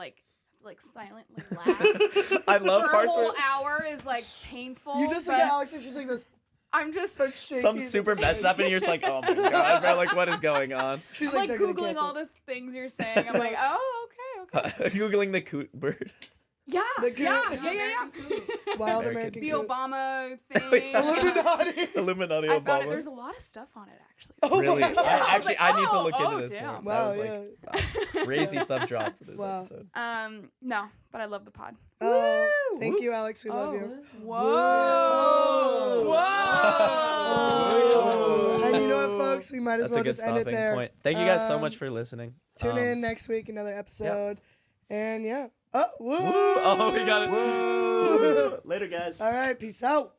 silently laugh. I love For a parts whole where hour is painful. You just look but at Alex and she's like this. I'm just Shaky. some super mess up and you're just like, oh my god, bro, like what is going on? She's I'm they're gonna Googling cancel. all the things you're saying. I'm like, oh, okay. Googling the coot bird. Yeah, The yeah. Wild American American The Coot. Obama thing. Illuminati. Illuminati I found it. Obama. There's a lot of stuff on it, actually. Oh Really? my God. I need to oh, look into oh, this damn. more. Wow, That was wow, crazy stuff dropped to this Wow. episode. No, but I love the pod. Thank you, Alex. We love you. Whoa. Whoa. And you know what, folks? We might as That's a well good just end it stopping there. point. Thank you guys so much for listening. Tune in next week, another episode. And yeah. Oh, woo. Woo! Oh, we got it. Woo! Later, guys. All right. Peace out.